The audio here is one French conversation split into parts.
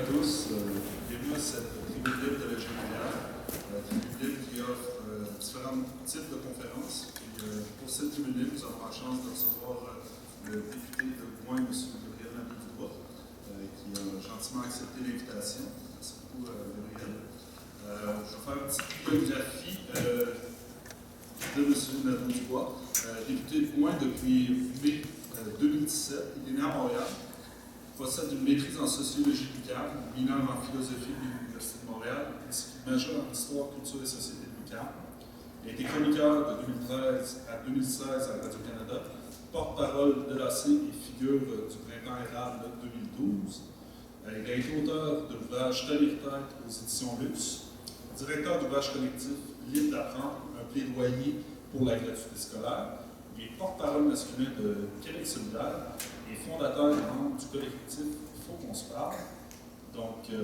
tous. Bienvenue à cette tribune libre de la GPR, tribune libre qui offre différents types de conférences. Et, pour cette tribune libre, nous avons la chance de recevoir le député de Gouin, M. Gabriel Nadeau-Dubois, qui a gentiment accepté l'invitation. Merci beaucoup, Gabriel. Je vais faire une petite biographie de M. Nadeau-Dubois, député de Gouin depuis mai 2017. Il est né à Montréal. Possède une maîtrise en sociologie l'UQAM, une mineure en philosophie de l'Université de Montréal, ainsi qu'une majeure en histoire, culture et société de l'UQAM. Il a été chroniqueur de 2013 à 2016 à Radio-Canada, porte-parole de l'AC et figure du Printemps érable de 2012. Il a été auteur de l'ouvrage Tenir tête aux éditions Luxe, directeur d'ouvrage collectif Libre d'apprendre, un plaidoyer pour la gratuité scolaire. Il est porte-parole masculin de Québec solidaire et fondateur et membre du collectif Il faut qu'on se parle. Donc, M.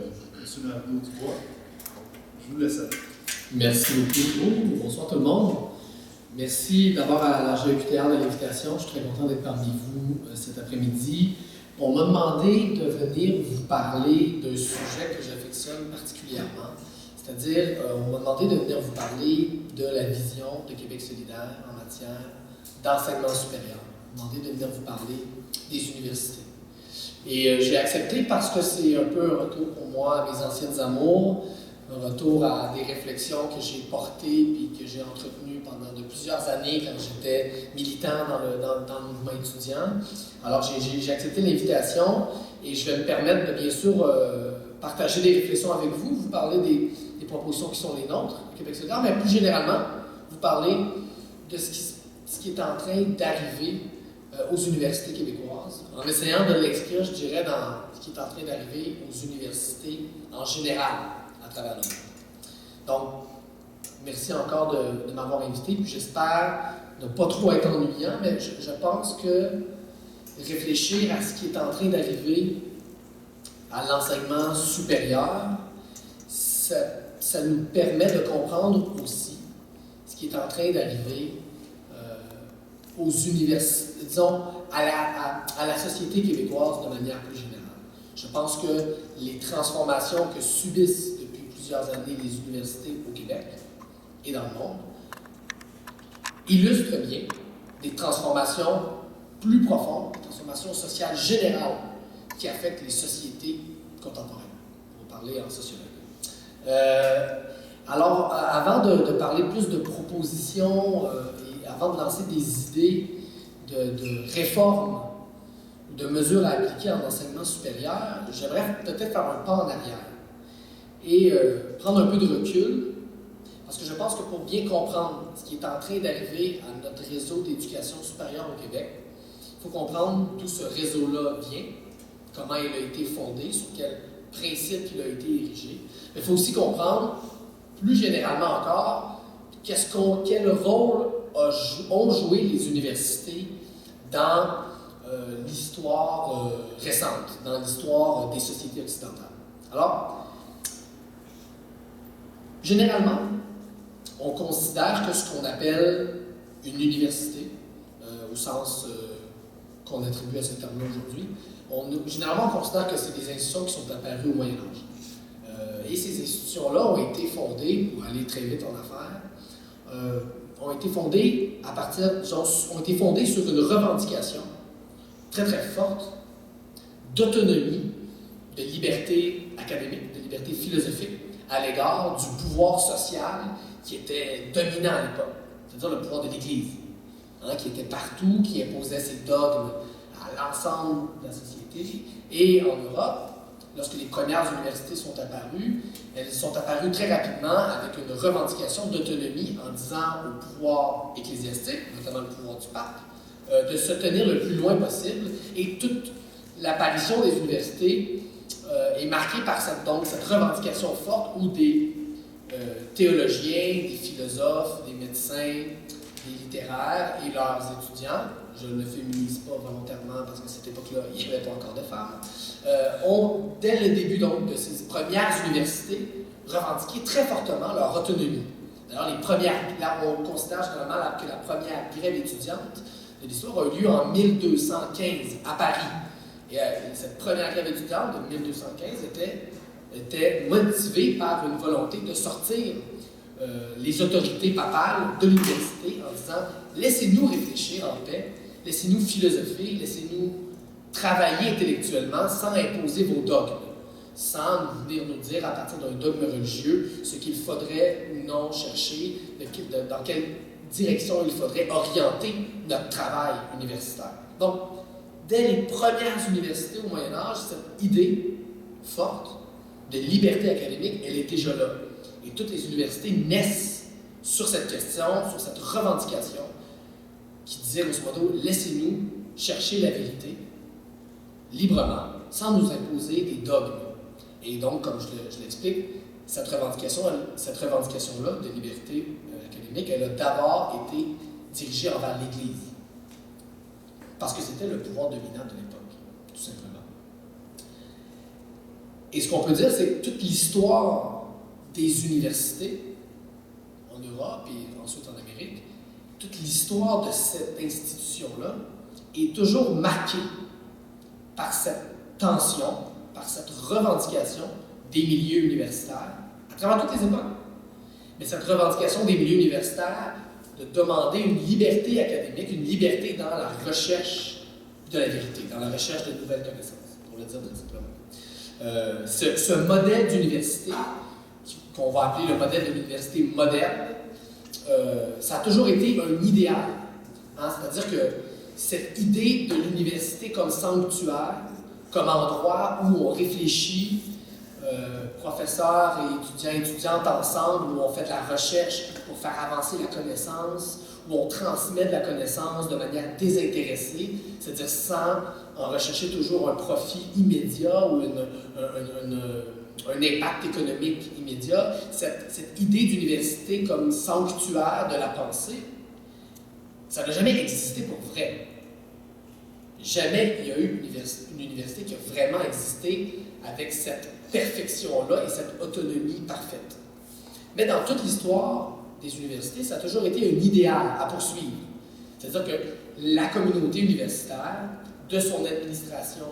Nadeau-Dubois, je vous laisse aller. Merci beaucoup. Bonsoir tout le monde. Merci d'abord à la GEQTR de l'invitation. Je suis très content d'être parmi vous cet après-midi. On m'a demandé de venir vous parler d'un sujet que j'affectionne particulièrement. C'est-à-dire, on m'a demandé de venir vous parler de la vision de Québec solidaire en matière d'enseignement supérieur. On m'a demandé de venir vous parler des universités. Et j'ai accepté parce que c'est un peu un retour pour moi à mes anciennes amours, un retour à des réflexions que j'ai portées et que j'ai entretenues pendant de plusieurs années quand j'étais militant dans le mouvement étudiant. Alors j'ai accepté l'invitation et je vais me permettre de bien sûr partager des réflexions avec vous, vous parler des propositions qui sont les nôtres, au Québec solidaire, mais plus généralement, vous parler de ce qui est en train d'arriver aux universités québécoises, en essayant de l'inscrire, je dirais, dans ce qui est en train d'arriver aux universités en général à travers le monde. Donc, merci encore de m'avoir invité, puis j'espère ne pas trop être ennuyant, mais je pense que réfléchir à ce qui est en train d'arriver à l'enseignement supérieur, ça nous permet de comprendre aussi ce qui est en train d'arriver aux universités, disons, à la société québécoise de manière plus générale. Je pense que les transformations que subissent depuis plusieurs années les universités au Québec et dans le monde illustrent bien des transformations plus profondes, des transformations sociales générales qui affectent les sociétés contemporaines, pour parler en sociologie. Alors, avant de parler plus de propositions et avant de lancer des idées de réformes ou de mesures à appliquer en enseignement supérieur, j'aimerais peut-être faire un pas en arrière et prendre un peu de recul, parce que je pense que pour bien comprendre ce qui est en train d'arriver à notre réseau d'éducation supérieure au Québec, il faut comprendre d'où ce réseau-là vient, comment il a été fondé, sur quel principe il a été érigé. Mais il faut aussi comprendre, plus généralement encore, quel rôle ont joué les universités dans l'histoire récente, dans l'histoire des sociétés occidentales. Alors, généralement, on considère que ce qu'on appelle une université, au sens qu'on attribue à ce terme-là aujourd'hui, généralement, on considère que c'est des institutions qui sont apparues au Moyen Âge. Et ces institutions-là ont été fondées, pour aller très vite en affaires, ont été fondées sur une revendication très très forte d'autonomie, de liberté académique, de liberté philosophique à l'égard du pouvoir social qui était dominant à l'époque, c'est-à-dire le pouvoir de l'Église, qui était partout, qui imposait ses dogmes à l'ensemble de la société. Et en Europe, lorsque les premières universités sont apparues, elles sont apparues très rapidement avec une revendication d'autonomie en disant au pouvoir ecclésiastique, notamment le pouvoir du pape, de se tenir le plus loin possible. Et toute l'apparition des universités est marquée par cette revendication forte où des théologiens, des philosophes, des médecins, des littéraires et leurs étudiants, je ne féminise pas volontairement parce qu'à cette époque-là, il n'y avait pas encore de femmes, ont, dès le début donc, de ces premières universités, revendiqué très fortement leur autonomie. D'ailleurs, on considère généralement que la première grève étudiante de l'histoire a eu lieu en 1215 à Paris. Et cette première grève étudiante de 1215 était motivée par une volonté de sortir les autorités papales de l'université en disant « Laissez-nous réfléchir en paix, laissez-nous philosopher, laissez-nous travailler intellectuellement sans imposer vos dogmes, sans venir nous dire à partir d'un dogme religieux ce qu'il faudrait ou non chercher, dans quelle direction il faudrait orienter notre travail universitaire. » Donc, dès les premières universités au Moyen Âge, cette idée forte de liberté académique, elle est déjà là. Et toutes les universités naissent sur cette question, sur cette revendication, qui disait grosso modo, laissez-nous chercher la vérité librement, sans nous imposer des dogmes. Et donc, comme je l'explique, cette revendication-là de liberté académique, elle a d'abord été dirigée envers l'Église. Parce que c'était le pouvoir dominant de l'époque, tout simplement. Et ce qu'on peut dire, c'est que toute l'histoire des universités en Europe et ensuite en Amérique, toute l'histoire de cette institution-là est toujours marquée par cette tension, par cette revendication des milieux universitaires, à travers toutes les époques. Mais cette revendication des milieux universitaires de demander une liberté académique, une liberté dans la recherche de la vérité, dans la recherche de nouvelles connaissances, pour le dire de cette manière. Ce modèle d'université, qu'on va appeler le modèle de l'université moderne, ça a toujours été un idéal. Hein? C'est-à-dire que cette idée de l'université comme sanctuaire, comme endroit où on réfléchit, professeurs et étudiantes ensemble, où on fait de la recherche pour faire avancer la connaissance, où on transmet de la connaissance de manière désintéressée, c'est-à-dire sans en rechercher toujours un profit immédiat ou un impact économique immédiat. Cette idée d'université comme sanctuaire de la pensée, ça n'a jamais existé pour vrai. Jamais il y a eu une université qui a vraiment existé avec cette perfection-là et cette autonomie parfaite. Mais dans toute l'histoire des universités, ça a toujours été un idéal à poursuivre. C'est-à-dire que la communauté universitaire, de son administration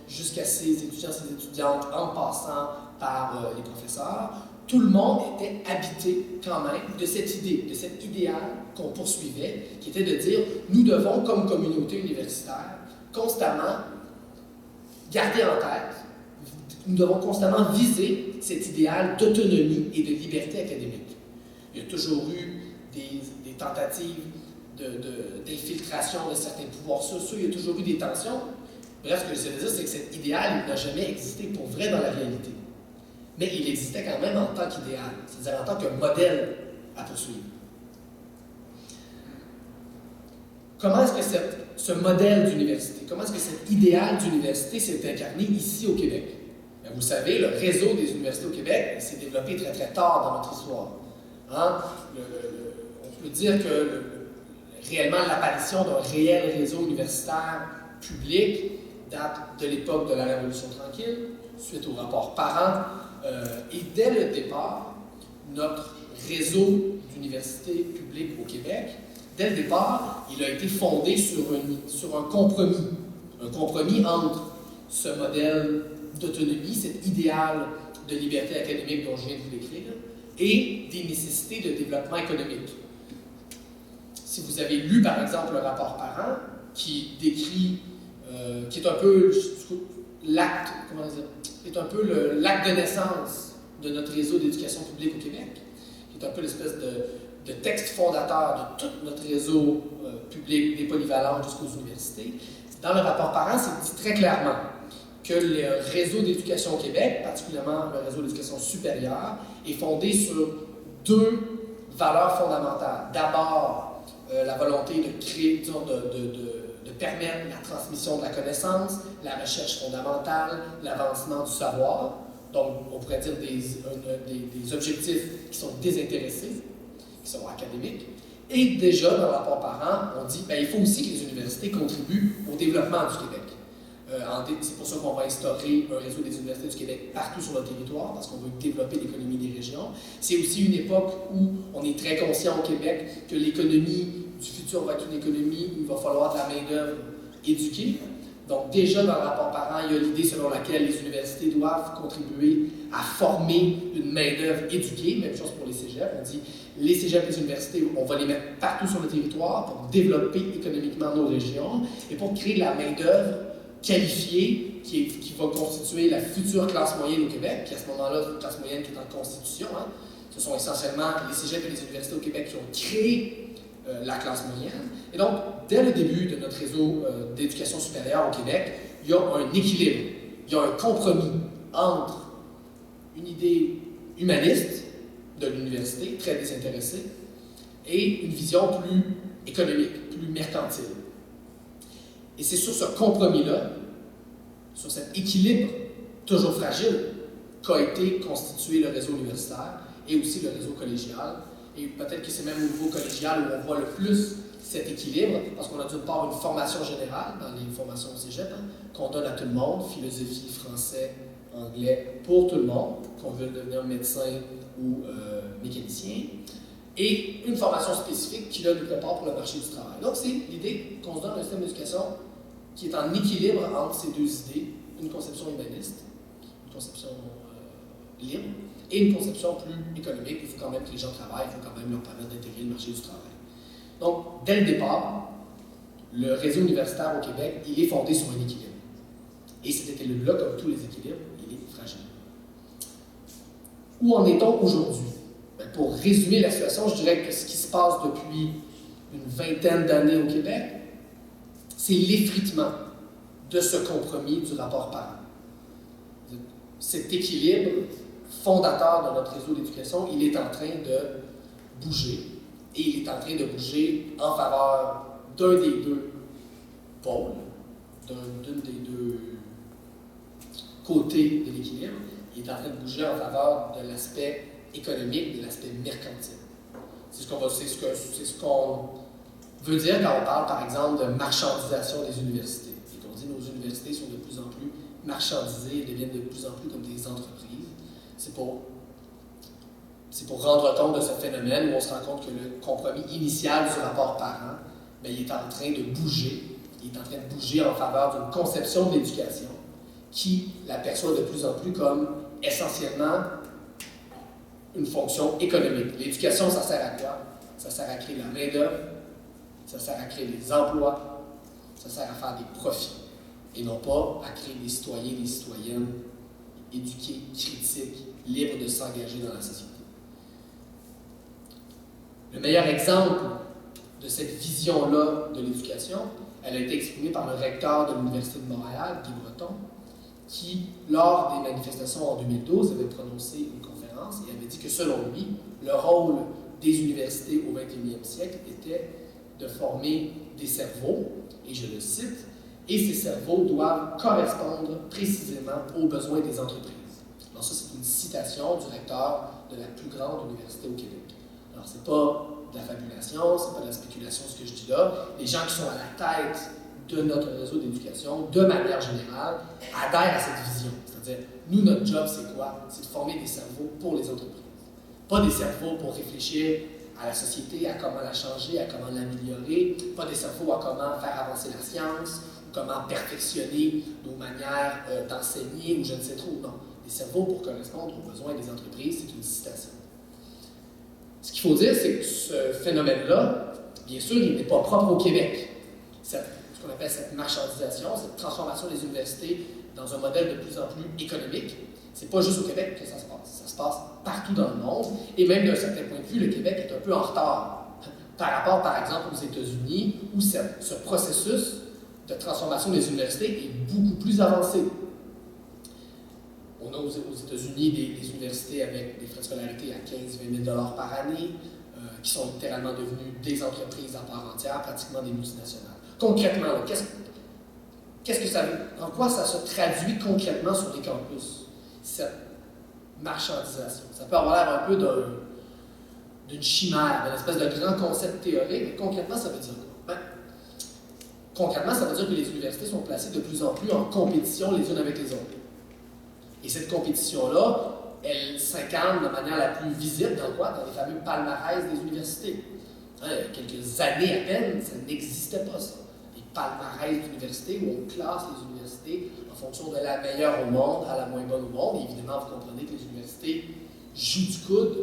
jusqu'à ses étudiants, ses étudiantes, en passant par les professeurs, tout le monde était habité quand même de cette idée, de cet idéal qu'on poursuivait, qui était de dire, nous devons, comme communauté universitaire, constamment garder en tête, nous devons constamment viser cet idéal d'autonomie et de liberté académique. Il y a toujours eu des tentatives d'infiltration de certains pouvoirs sociaux, il y a toujours eu des tensions. Bref, ce que je veux dire, c'est que cet idéal n'a jamais existé pour vrai dans la réalité. Mais il existait quand même en tant qu'idéal, c'est-à-dire en tant que modèle à poursuivre. Comment est-ce que ce modèle d'université, comment est-ce que cet idéal d'université s'est incarné ici au Québec? Bien, vous savez, le réseau des universités au Québec s'est développé très très tard dans notre histoire. Hein? On peut dire que réellement l'apparition d'un réel réseau universitaire public date de l'époque de la Révolution tranquille, suite au rapport Parent. Et dès le départ, notre réseau d'universités publiques au Québec, dès le départ, il a été fondé sur un compromis entre ce modèle d'autonomie, cet idéal de liberté académique dont je viens de vous décrire, et des nécessités de développement économique. Si vous avez lu, par exemple, le rapport Parent, qui décrit, qui est un peu l'acte, l'acte de naissance de notre réseau d'éducation publique au Québec, qui est un peu l'espèce de texte fondateur de tout notre réseau public, des polyvalentes jusqu'aux universités. Dans le rapport Parent, c'est dit très clairement que le réseau d'éducation au Québec, particulièrement le réseau d'éducation supérieure, est fondé sur deux valeurs fondamentales. D'abord, la volonté de créer, de permettre la transmission de la connaissance, la recherche fondamentale, l'avancement du savoir. Donc, on pourrait dire des objectifs qui sont désintéressés, qui sont académiques. Et déjà, dans le rapport Parent, on dit qu'il faut aussi que les universités contribuent au développement du Québec. C'est pour ça qu'on va instaurer un réseau des universités du Québec partout sur le territoire, parce qu'on veut développer l'économie des régions. C'est aussi une époque où on est très conscient au Québec que l'économie du futur va être une économie où il va falloir de la main-d'œuvre éduquée. Donc déjà dans le rapport parent, il y a l'idée selon laquelle les universités doivent contribuer à former une main-d'œuvre éduquée. Même chose pour les cégeps. On dit les cégeps et les universités, on va les mettre partout sur le territoire pour développer économiquement nos régions et pour créer de la main-d'œuvre qualifiée qui va constituer la future classe moyenne au Québec. Puis à ce moment-là, une classe moyenne qui est en constitution. Hein. Ce sont essentiellement les cégeps et les universités au Québec qui ont créé la classe moyenne. Et donc, dès le début de notre réseau d'éducation supérieure au Québec, il y a un équilibre, il y a un compromis entre une idée humaniste de l'université, très désintéressée, et une vision plus économique, plus mercantile. Et c'est sur ce compromis-là, sur cet équilibre toujours fragile, qu'a été constitué le réseau universitaire et aussi le réseau collégial. Et peut-être que c'est même au niveau collégial où on voit le plus cet équilibre, parce qu'on a d'une part une formation générale dans les formations au cégep, hein, qu'on donne à tout le monde, philosophie, français, anglais, pour tout le monde, qu'on veut devenir médecin ou mécanicien, et une formation spécifique qui là, nous prépare pour le marché du travail. Donc c'est l'idée qu'on se donne un système d'éducation qui est en équilibre entre ces deux idées, une conception humaniste, une conception libre, et une conception plus économique. Il faut quand même que les gens travaillent, il faut quand même leur permettre d'intégrer le marché du travail. Donc, dès le départ, le réseau universitaire au Québec, il est fondé sur un équilibre. Et cet équilibre-là, comme tous les équilibres, il est fragile. Où en est-on aujourd'hui? Bien, pour résumer la situation, je dirais que ce qui se passe depuis une vingtaine d'années au Québec, c'est l'effritement de ce compromis du rapport parent. Cet équilibre fondateur de notre réseau d'éducation, il est en train de bouger. Et il est en train de bouger en faveur d'un des deux pôles, d'une des deux côtés de l'équilibre. Il est en train de bouger en faveur de l'aspect économique, de l'aspect mercantile. C'est ce qu'on veut dire quand on parle, par exemple, de marchandisation des universités. Et qu'on dit que nos universités sont de plus en plus marchandisées et deviennent de plus en plus comme des entreprises. C'est pour rendre compte de ce phénomène où on se rend compte que le compromis initial du rapport parent, bien, il est en train de bouger. Il est en train de bouger en faveur d'une conception de l'éducation qui la perçoit de plus en plus comme essentiellement une fonction économique. L'éducation, ça sert à quoi? Ça sert à créer la main-d'œuvre, ça sert à créer des emplois, ça sert à faire des profits, et non pas à créer des citoyens et des citoyennes éduqués, critiques, libres de s'engager dans la société. Le meilleur exemple de cette vision-là de l'éducation, elle a été exprimée par le recteur de l'Université de Montréal, Guy Breton, qui, lors des manifestations en 2012, avait prononcé une conférence et avait dit que, selon lui, le rôle des universités au 21e siècle était de former des cerveaux, et je le cite, « et ces cerveaux doivent correspondre précisément aux besoins des entreprises ». Alors ça, c'est une citation du recteur de la plus grande université au Québec. Alors, c'est pas de la fabulation, c'est pas de la spéculation ce que je dis là. Les gens qui sont à la tête de notre réseau d'éducation, de manière générale, adhèrent à cette vision. C'est-à-dire, nous, notre job, c'est quoi? C'est de former des cerveaux pour les entreprises. Pas des cerveaux pour réfléchir à la société, à comment la changer, à comment l'améliorer, pas des cerveaux à comment faire avancer la science, ou comment perfectionner nos manières d'enseigner, ou je ne sais trop, non. Des cerveaux pour correspondre aux besoins des entreprises, c'est une citation. Ce qu'il faut dire, c'est que ce phénomène-là, bien sûr, il n'est pas propre au Québec. Ce qu'on appelle cette marchandisation, cette transformation des universités dans un modèle de plus en plus économique, c'est pas juste au Québec que ça se passe. Ça se passe partout dans le monde. Et même d'un certain point de vue, le Québec est un peu en retard par rapport, par exemple, aux États-Unis, où ce processus de transformation des universités est beaucoup plus avancé. On a aux États-Unis des universités avec des frais de scolarité à 15-20 000 $ par année, qui sont littéralement devenues des entreprises à part entière, pratiquement des multinationales. Concrètement, qu'est-ce que ça veut? En quoi ça se traduit concrètement sur les campus, cette marchandisation? Ça peut avoir l'air un peu d'une chimère, d'une espèce de grand concept théorique, mais concrètement, ça veut dire quoi? Ben, concrètement, ça veut dire que les universités sont placées de plus en plus en compétition les unes avec les autres. Et cette compétition-là, elle s'incarne de manière la plus visible dans quoi? Dans les fameux palmarès des universités. Hein, il y a quelques années à peine, ça n'existait pas, ça. Les palmarès d'université où on classe les universités en fonction de la meilleure au monde à la moins bonne au monde. Et évidemment, vous comprenez que les universités jouent du coude,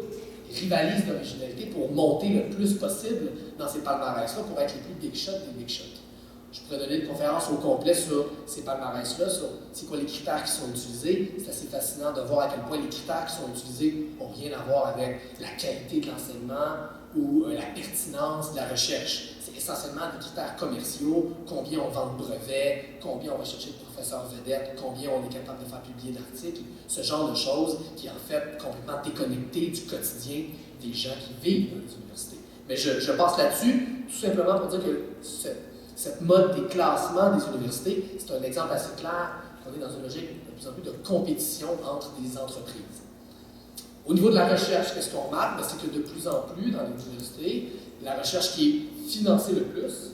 rivalisent d'originalité pour monter le plus possible dans ces palmarès-là pour être les plus big shots des big shots. Je pourrais donner une conférence au complet sur ces palmarès-là, sur c'est quoi les critères qui sont utilisés. C'est assez fascinant de voir à quel point les critères qui sont utilisés n'ont rien à voir avec la qualité de l'enseignement ou la pertinence de la recherche. C'est essentiellement des critères commerciaux, combien on vend de brevets, combien on va chercher de professeurs vedettes, combien on est capable de faire publier d'articles, ce genre de choses qui est en fait complètement déconnecté du quotidien des gens qui vivent dans les universités. Mais je passe là-dessus, tout simplement pour dire que cette mode des classements des universités, c'est un exemple assez clair qu'on est dans une logique de plus en plus de compétition entre des entreprises. Au niveau de la recherche, qu'est-ce qu'on remarque? C'est que de plus en plus dans les universités, la recherche qui est financée le plus,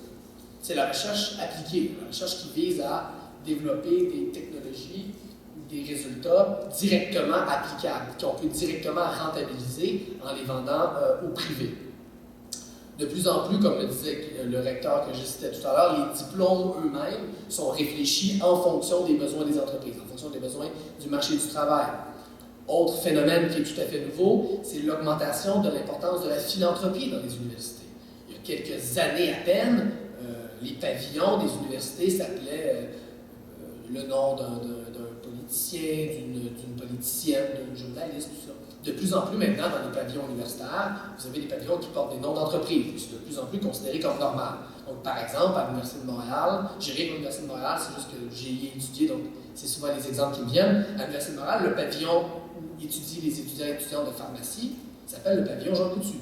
c'est la recherche appliquée, la recherche qui vise à développer des technologies ou des résultats directement applicables, qu'on peut directement rentabiliser en les vendant au privé. De plus en plus, comme le disait le recteur que je citais tout à l'heure, les diplômes eux-mêmes sont réfléchis en fonction des besoins des entreprises, en fonction des besoins du marché du travail. Autre phénomène qui est tout à fait nouveau, c'est l'augmentation de l'importance de la philanthropie dans les universités. Il y a quelques années à peine, les pavillons des universités s'appelaient le nom d'un politicien, d'une politicienne, d'un journaliste, tout ça. De plus en plus maintenant, dans les pavillons universitaires, vous avez des pavillons qui portent des noms d'entreprises. C'est de plus en plus considéré comme normal. Donc, par exemple, à l'Université de Montréal, j'irai à l'Université de Montréal, c'est juste que j'ai étudié, donc c'est souvent les exemples qui me viennent. À l'Université de Montréal, le pavillon où étudient les étudiants et étudiantes de pharmacie s'appelle le pavillon Jean Coutu.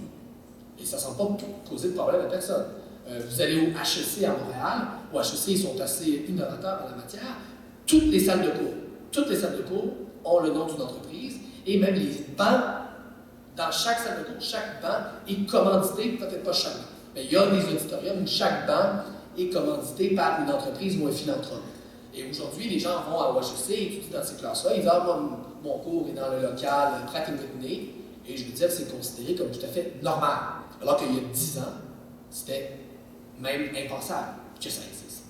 Et ça ne semble pas poser de problème à personne. Vous allez au HEC à Montréal, au HEC, ils sont assez innovateurs en la matière. Toutes les salles de cours ont le nom d'une entreprise. Et même les bancs, dans chaque salle de cours, chaque banc est commandité, peut-être pas chaque banc, mais il y a des auditoriums où chaque banc est commandité par une entreprise ou un philanthrope. Et aujourd'hui, les gens vont à HEC, étudient dans ces classes-là, ils disent « Ah, moi, mon cours est dans le local Pratt & Whitney », et je veux dire, c'est considéré comme tout à fait normal. Alors qu'il y a 10 ans, c'était même impensable que ça existe.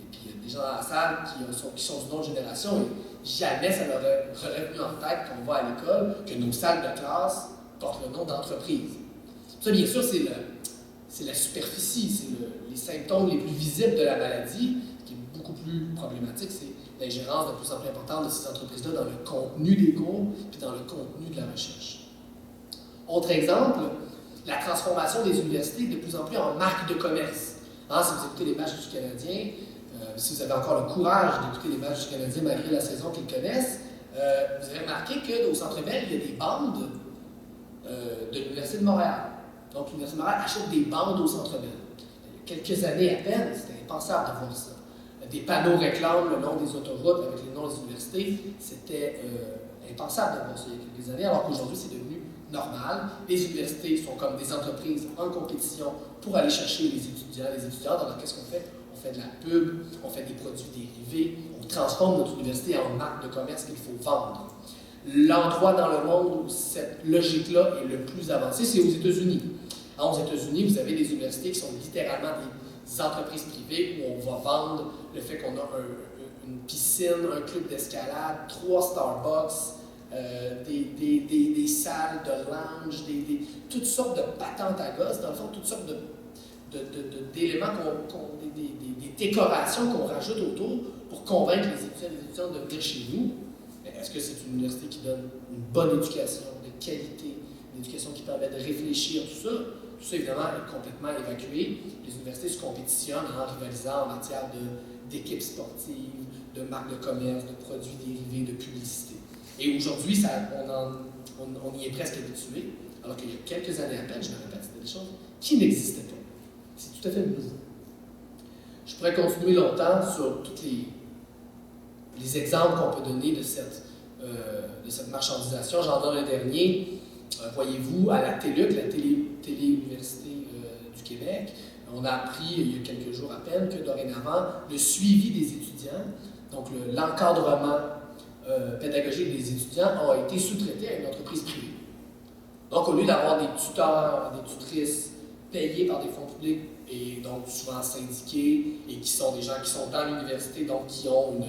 Et puis, il y a des gens dans la salle qui sont d'une autre génération, et jamais ça leur aurait venu en tête quand on va à l'école que nos salles de classe portent le nom d'entreprise. Ça, bien sûr, c'est la superficie, c'est les symptômes les plus visibles de la maladie. Ce qui est beaucoup plus problématique, c'est l'ingérence de plus en plus importante de ces entreprises-là dans le contenu des cours et dans le contenu de la recherche. Autre exemple, la transformation des universités de plus en plus en marque de commerce. Hein, si vous écoutez les matchs du Canadien, si vous avez encore le courage d'écouter les matchs du Canadien malgré la saison qu'ils connaissent, vous avez remarqué qu'au Centre Bell, il y a des bandes de l'Université de Montréal. Donc, l'Université de Montréal achète des bandes au Centre Bell. Il y a quelques années à peine, c'était impensable de voir ça. Des panneaux réclament le nom des autoroutes avec les noms des universités. C'était impensable de voir ça il y a quelques années, alors qu'aujourd'hui, c'est devenu normal. Les universités sont comme des entreprises en compétition pour aller chercher les étudiants. Les étudiants, alors qu'est-ce qu'on fait? On fait de la pub, on fait des produits dérivés, on transforme notre université en marque de commerce qu'il faut vendre. L'endroit dans le monde où cette logique-là est le plus avancée, c'est aux États-Unis. Aux États-Unis, vous avez des universités qui sont littéralement des entreprises privées où on va vendre le fait qu'on a une piscine, un club d'escalade, 3 Starbucks, des salles de lounge, toutes sortes de patentes à gosses, dans le fond, toutes sortes d'éléments, des décorations qu'on rajoute autour pour convaincre les étudiants et les étudiantes de venir chez nous. Est-ce que c'est une université qui donne une bonne éducation, de qualité, une éducation qui permet de réfléchir, tout ça? Tout ça, évidemment, est complètement évacué. Les universités se compétitionnent en rivalisant en matière d'équipes sportives, de marques de commerce, de produits dérivés, de publicité. Et aujourd'hui, on y est presque habitué, alors qu'il y a quelques années à peine, je me répète, c'était des choses qui n'existaient pas. C'est tout à fait nouveau. Je pourrais continuer longtemps sur tous les exemples qu'on peut donner de cette marchandisation. J'en donne un dernier. Voyez-vous, à la TÉLUQ, la Télé-Université du Québec, on a appris il y a quelques jours à peine que dorénavant, le suivi des étudiants, donc l'encadrement pédagogique des étudiants, a été sous-traité à une entreprise privée. Donc, au lieu d'avoir des tuteurs, des tutrices payés par des fonds publics et donc souvent syndiqués, et qui sont des gens qui sont dans l'université, donc qui ont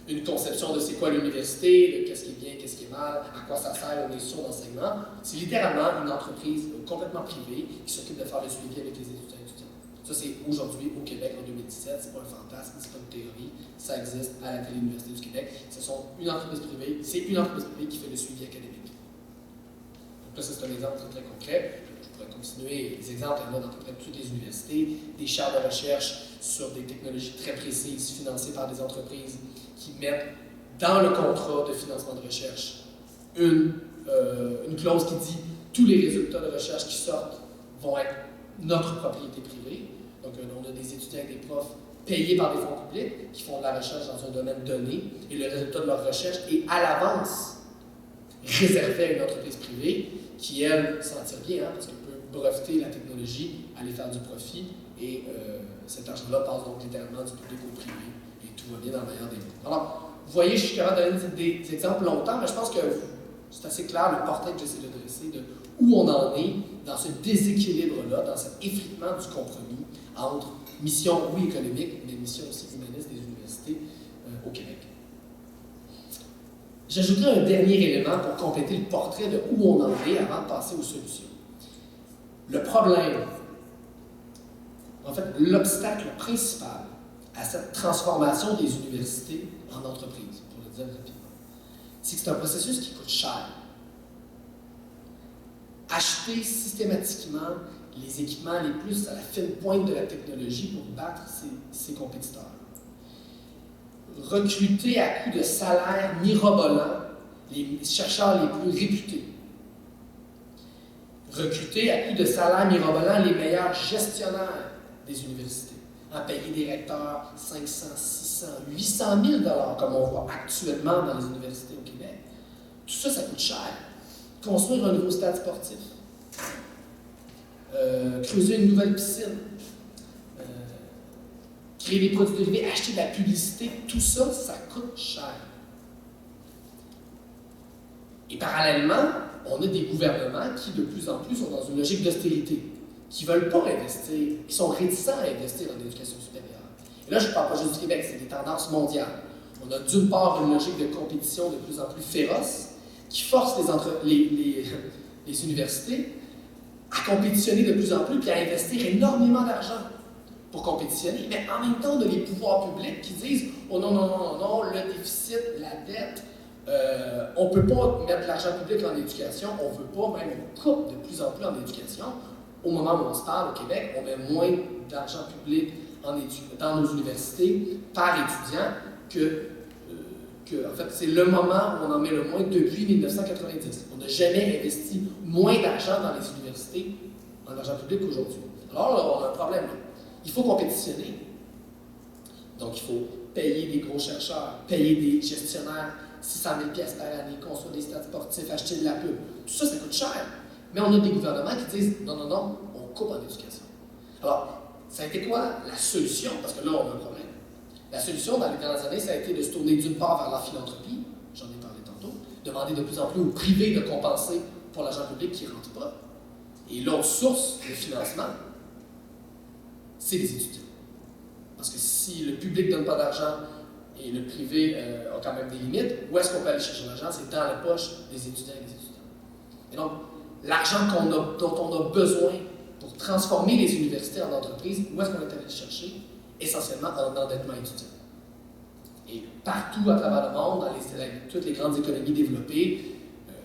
une conception de c'est quoi l'université, de qu'est-ce qui est bien, qu'est-ce qui est mal, à quoi ça sert aux institutions d'enseignement. C'est littéralement une entreprise complètement privée qui s'occupe de faire le suivi avec les étudiants et étudiantes. Ça, c'est aujourd'hui au Québec en 2017, c'est pas un fantasme, c'est pas une théorie, ça existe à la Télé-Université du Québec. C'est une entreprise privée qui fait le suivi académique. Donc là, c'est un exemple très, très concret. Je pourrais continuer, les exemples, il y en a dans à peu près toutes les universités, des chaires de recherche sur des technologies très précises financées par des entreprises qui mettent dans le contrat de financement de recherche une clause qui dit tous les résultats de recherche qui sortent vont être notre propriété privée. Donc, on a des étudiants et des profs payés par des fonds publics qui font de la recherche dans un domaine donné et le résultat de leur recherche est à l'avance réservé à une entreprise privée qui, elle, s'en tire bien, parce qu'elle peut breveter la technologie, aller faire du profit et cet argent-là passe donc littéralement du public au privé et tout va bien dans le meilleur des mondes. Alors, vous voyez, je suis capable de donner des exemples longtemps, mais je pense que c'est assez clair le portrait que j'essaie de dresser de où on en est dans ce déséquilibre-là, dans cet effritement du compromis entre mission, oui, économique, mais mission aussi humaniste des universités au Québec. J'ajouterai un dernier élément pour compléter le portrait de où on en est avant de passer aux solutions. Le problème, en fait, l'obstacle principal à cette transformation des universités en entreprises, pour le dire rapidement, c'est que c'est un processus qui coûte cher. Acheter systématiquement les équipements les plus à la fine pointe de la technologie pour battre ses compétiteurs. Recruter à coût de salaires mirobolants les chercheurs les plus réputés. Recruter à coût de salaires mirobolants les meilleurs gestionnaires des universités. En payer des recteurs 500, 600, 800 000 $ comme on voit actuellement dans les universités au Québec. Tout ça, ça coûte cher. Construire un nouveau stade sportif, creuser une nouvelle piscine, créer des produits dérivés, acheter de la publicité, tout ça, ça coûte cher. Et parallèlement, on a des gouvernements qui, de plus en plus, sont dans une logique d'austérité, qui ne veulent pas investir, qui sont réticents à investir dans l'éducation supérieure. Et là, je ne parle pas juste du Québec, c'est des tendances mondiales. On a d'une part une logique de compétition de plus en plus féroce, qui force les universités à compétitionner de plus en plus et à investir énormément d'argent pour compétitionner. Mais en même temps, on a les pouvoirs publics qui disent « Oh non, non, non, non, le déficit, la dette, on ne peut pas mettre de l'argent public en éducation, on ne veut pas, même on coupe de plus en plus en éducation. » Au moment où on se parle, au Québec, on met moins d'argent public dans nos universités par étudiant en fait, c'est le moment où on en met le moins depuis 1990. On n'a jamais investi moins d'argent dans les universités, en argent public qu'aujourd'hui. Alors là, on a un problème. Il faut compétitionner. Donc, il faut payer des gros chercheurs, payer des gestionnaires 600 000 $ par année, construire des stades sportifs, acheter de la pub. Tout ça, ça coûte cher. Mais on a des gouvernements qui disent « Non, non, non, on coupe en éducation. » Alors, ça a été quoi la solution? Parce que là, on a un problème. La solution, dans les dernières années, ça a été de se tourner d'une part vers la philanthropie, j'en ai parlé tantôt, demander de plus en plus au privé de compenser pour l'argent public qui ne rentre pas. Et l'autre source de financement, c'est les étudiants. Parce que si le public ne donne pas d'argent et le privé a quand même des limites, où est-ce qu'on peut aller chercher l'argent? C'est dans la poche des étudiants et des étudiants. Et donc, l'argent dont on a besoin pour transformer les universités en entreprises, où est-ce qu'on est allé le chercher? Essentiellement en endettement étudiant. Et partout à travers le monde, dans toutes les grandes économies développées,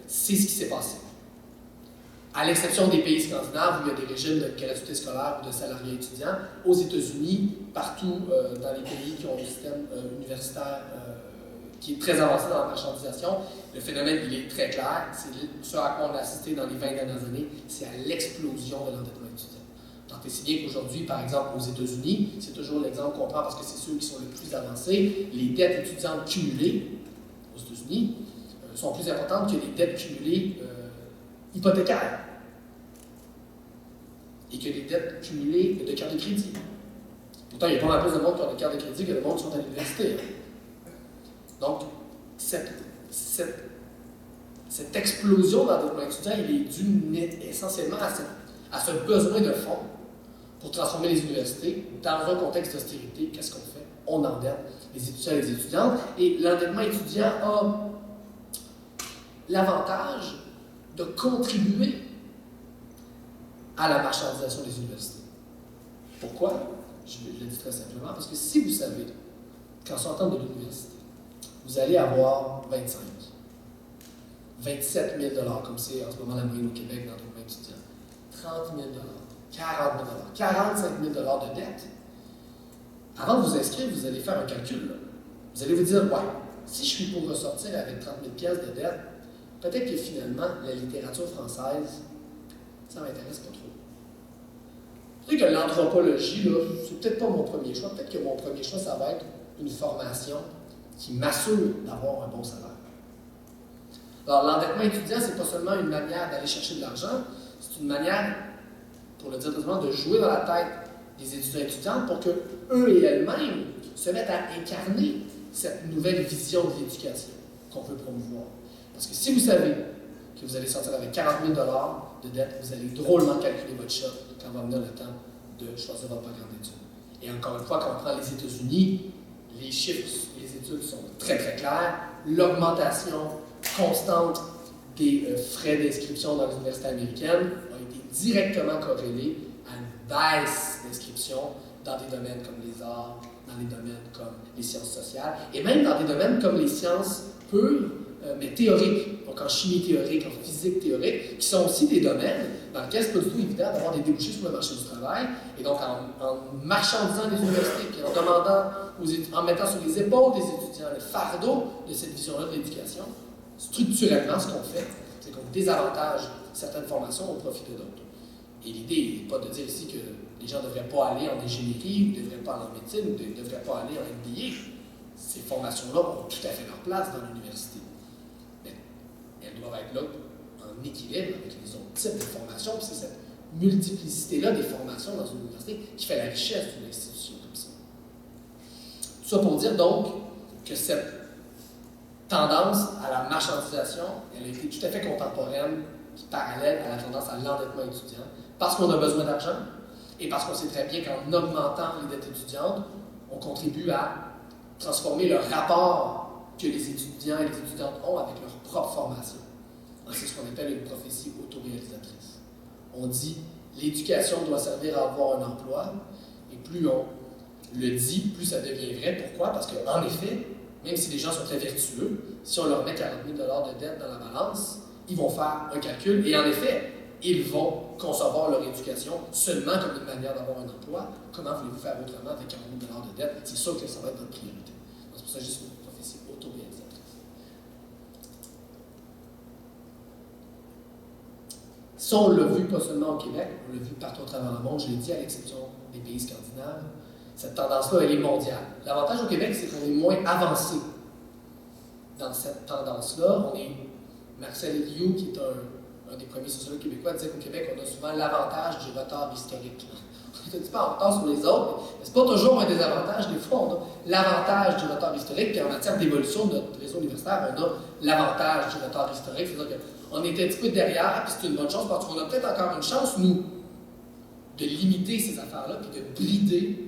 c'est ce qui s'est passé. À l'exception des pays scandinaves où il y a des régimes de gratuité scolaire ou de salariat étudiant, aux États-Unis, partout dans les pays qui ont un système universitaire qui est très avancé dans la marchandisation, le phénomène il est très clair. C'est ce à quoi on a assisté dans les 20 dernières années, c'est à l'explosion de l'endettement étudiant. Tant et si bien qu'aujourd'hui, par exemple, aux États-Unis, c'est toujours l'exemple qu'on prend parce que c'est ceux qui sont les plus avancés, les dettes étudiantes cumulées aux États-Unis sont plus importantes que les dettes cumulées hypothécaires et que les dettes cumulées de cartes de crédit. Pourtant, il y a pas mal plus de monde qui ont des cartes de crédit que de monde qui sont à l'université. Donc, cette explosion dans le développement étudiant, il est dû essentiellement à ce besoin de fonds pour transformer les universités dans un contexte d'austérité. Qu'est-ce qu'on fait? On endette les étudiants et les étudiantes. Et l'endettement étudiant a l'avantage de contribuer à la marchandisation des universités. Pourquoi? Je le dis très simplement, parce que si vous savez qu'en sortant de l'université, vous allez avoir 25, 27 000 comme c'est en ce moment la moyenne au Québec dans les étudiants, 30 000 40 000 45 000 de dette, avant de vous inscrire, vous allez faire un calcul. Là. Vous allez vous dire, ouais, si je suis pour ressortir avec 30 000 de dette, peut-être que finalement, la littérature française, ça ne m'intéresse pas trop. Peut-être que l'anthropologie, là, c'est peut-être pas mon premier choix. Peut-être que mon premier choix, ça va être une formation qui m'assure d'avoir un bon salaire. Alors, l'endettement étudiant, c'est pas seulement une manière d'aller chercher de l'argent, c'est une manière, pour le dire autrement, de jouer dans la tête des étudiants et étudiantes pour qu'eux et elles-mêmes se mettent à incarner cette nouvelle vision de l'éducation qu'on veut promouvoir. Parce que si vous savez que vous allez sortir avec 40 000 de dette, vous allez drôlement calculer votre shot quand va venir le temps de choisir votre programme d'études. Et encore une fois, quand on prend les États-Unis, les chiffres, les études sont très très claires. L'augmentation constante des frais d'inscription dans les universités américaines a été directement corrélée à une baisse d'inscription dans des domaines comme les arts, dans des domaines comme les sciences sociales, et même dans des domaines comme les sciences pures, mais théoriques, donc en chimie théorique, en physique théorique, qui sont aussi des domaines dans lesquels c'est pas du tout évident d'avoir des débouchés sur le marché du travail. Et donc, en marchandisant les universités, puis en demandant, en mettant sur les épaules des étudiants le fardeau de cette vision-là de l'éducation, structurellement, ce qu'on fait, c'est qu'on désavantage certaines formations au profit de d'autres. Et l'idée n'est pas de dire ici que les gens ne devraient pas aller en ingénierie, ou ne devraient pas aller en médecine, ou ne devraient pas aller en MBA. Ces formations-là ont tout à fait leur place dans l'université. Mais elles doivent être là en équilibre avec les autres types de formations. Puis c'est cette multiplicité-là des formations dans une université qui fait la richesse d'une institution comme ça. Tout ça pour dire donc que cette tendance à la marchandisation, elle a été tout à fait contemporaine, parallèle à la tendance à l'endettement étudiant, parce qu'on a besoin d'argent et parce qu'on sait très bien qu'en augmentant les dettes étudiantes, on contribue à transformer le rapport que les étudiants et les étudiantes ont avec leur propre formation. C'est ce qu'on appelle une prophétie autoréalisatrice. On dit l'éducation doit servir à avoir un emploi, et plus on le dit, plus ça devient vrai. Pourquoi? Parce qu'en effet, même si les gens sont très vertueux, si on leur met 40 000 de dette dans la balance, ils vont faire un calcul, et en effet, ils vont concevoir leur éducation seulement comme une manière d'avoir un emploi. Comment voulez-vous faire autrement avec 40 000 de dette? C'est sûr que ça va être votre priorité. C'est pour ça que juste une prophétie autoréalisatrice. Ça, on l'a vu pas seulement au Québec, on l'a vu partout à travers le monde, je l'ai dit, à l'exception des pays scandinaves. Cette tendance-là, elle est mondiale. L'avantage au Québec, c'est qu'on est moins avancé dans cette tendance-là. On est Marcel Elliott, qui est un des premiers sociologues québécois, disait qu'au Québec, on a souvent l'avantage du retard historique. On ne dit pas en retard sur les autres, mais ce n'est pas toujours un désavantage. Des fois, on a l'avantage du retard historique, puis en matière d'évolution de notre réseau universitaire, on a l'avantage du retard historique. C'est-à-dire qu'on est un petit peu derrière, puis c'est une bonne chose, parce qu'on a peut-être encore une chance, nous, de limiter ces affaires-là, puis de brider,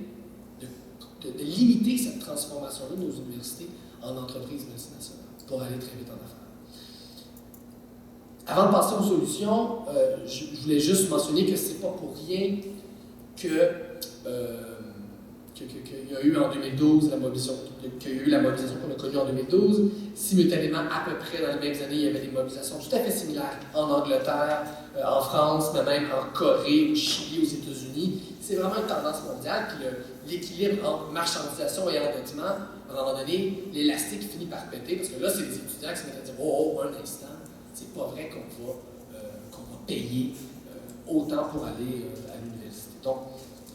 de limiter cette transformation-là de nos universités en entreprises multinationales, pour aller très vite en affaires. Avant de passer aux solutions, je voulais juste mentionner que c'est pas pour rien qu'il y a eu en 2012 la mobilisation qu'on a connue en 2012. Simultanément, à peu près dans les mêmes années, il y avait des mobilisations tout à fait similaires en Angleterre, en France, mais même en Corée, au Chili, aux États-Unis. C'est vraiment une tendance mondiale. Puis l'équilibre entre marchandisation et endettement, à un moment donné, l'élastique finit par péter, parce que là, c'est les étudiants qui se mettent à dire oh, un instant, c'est pas vrai qu'on va payer autant pour aller à l'université. Donc,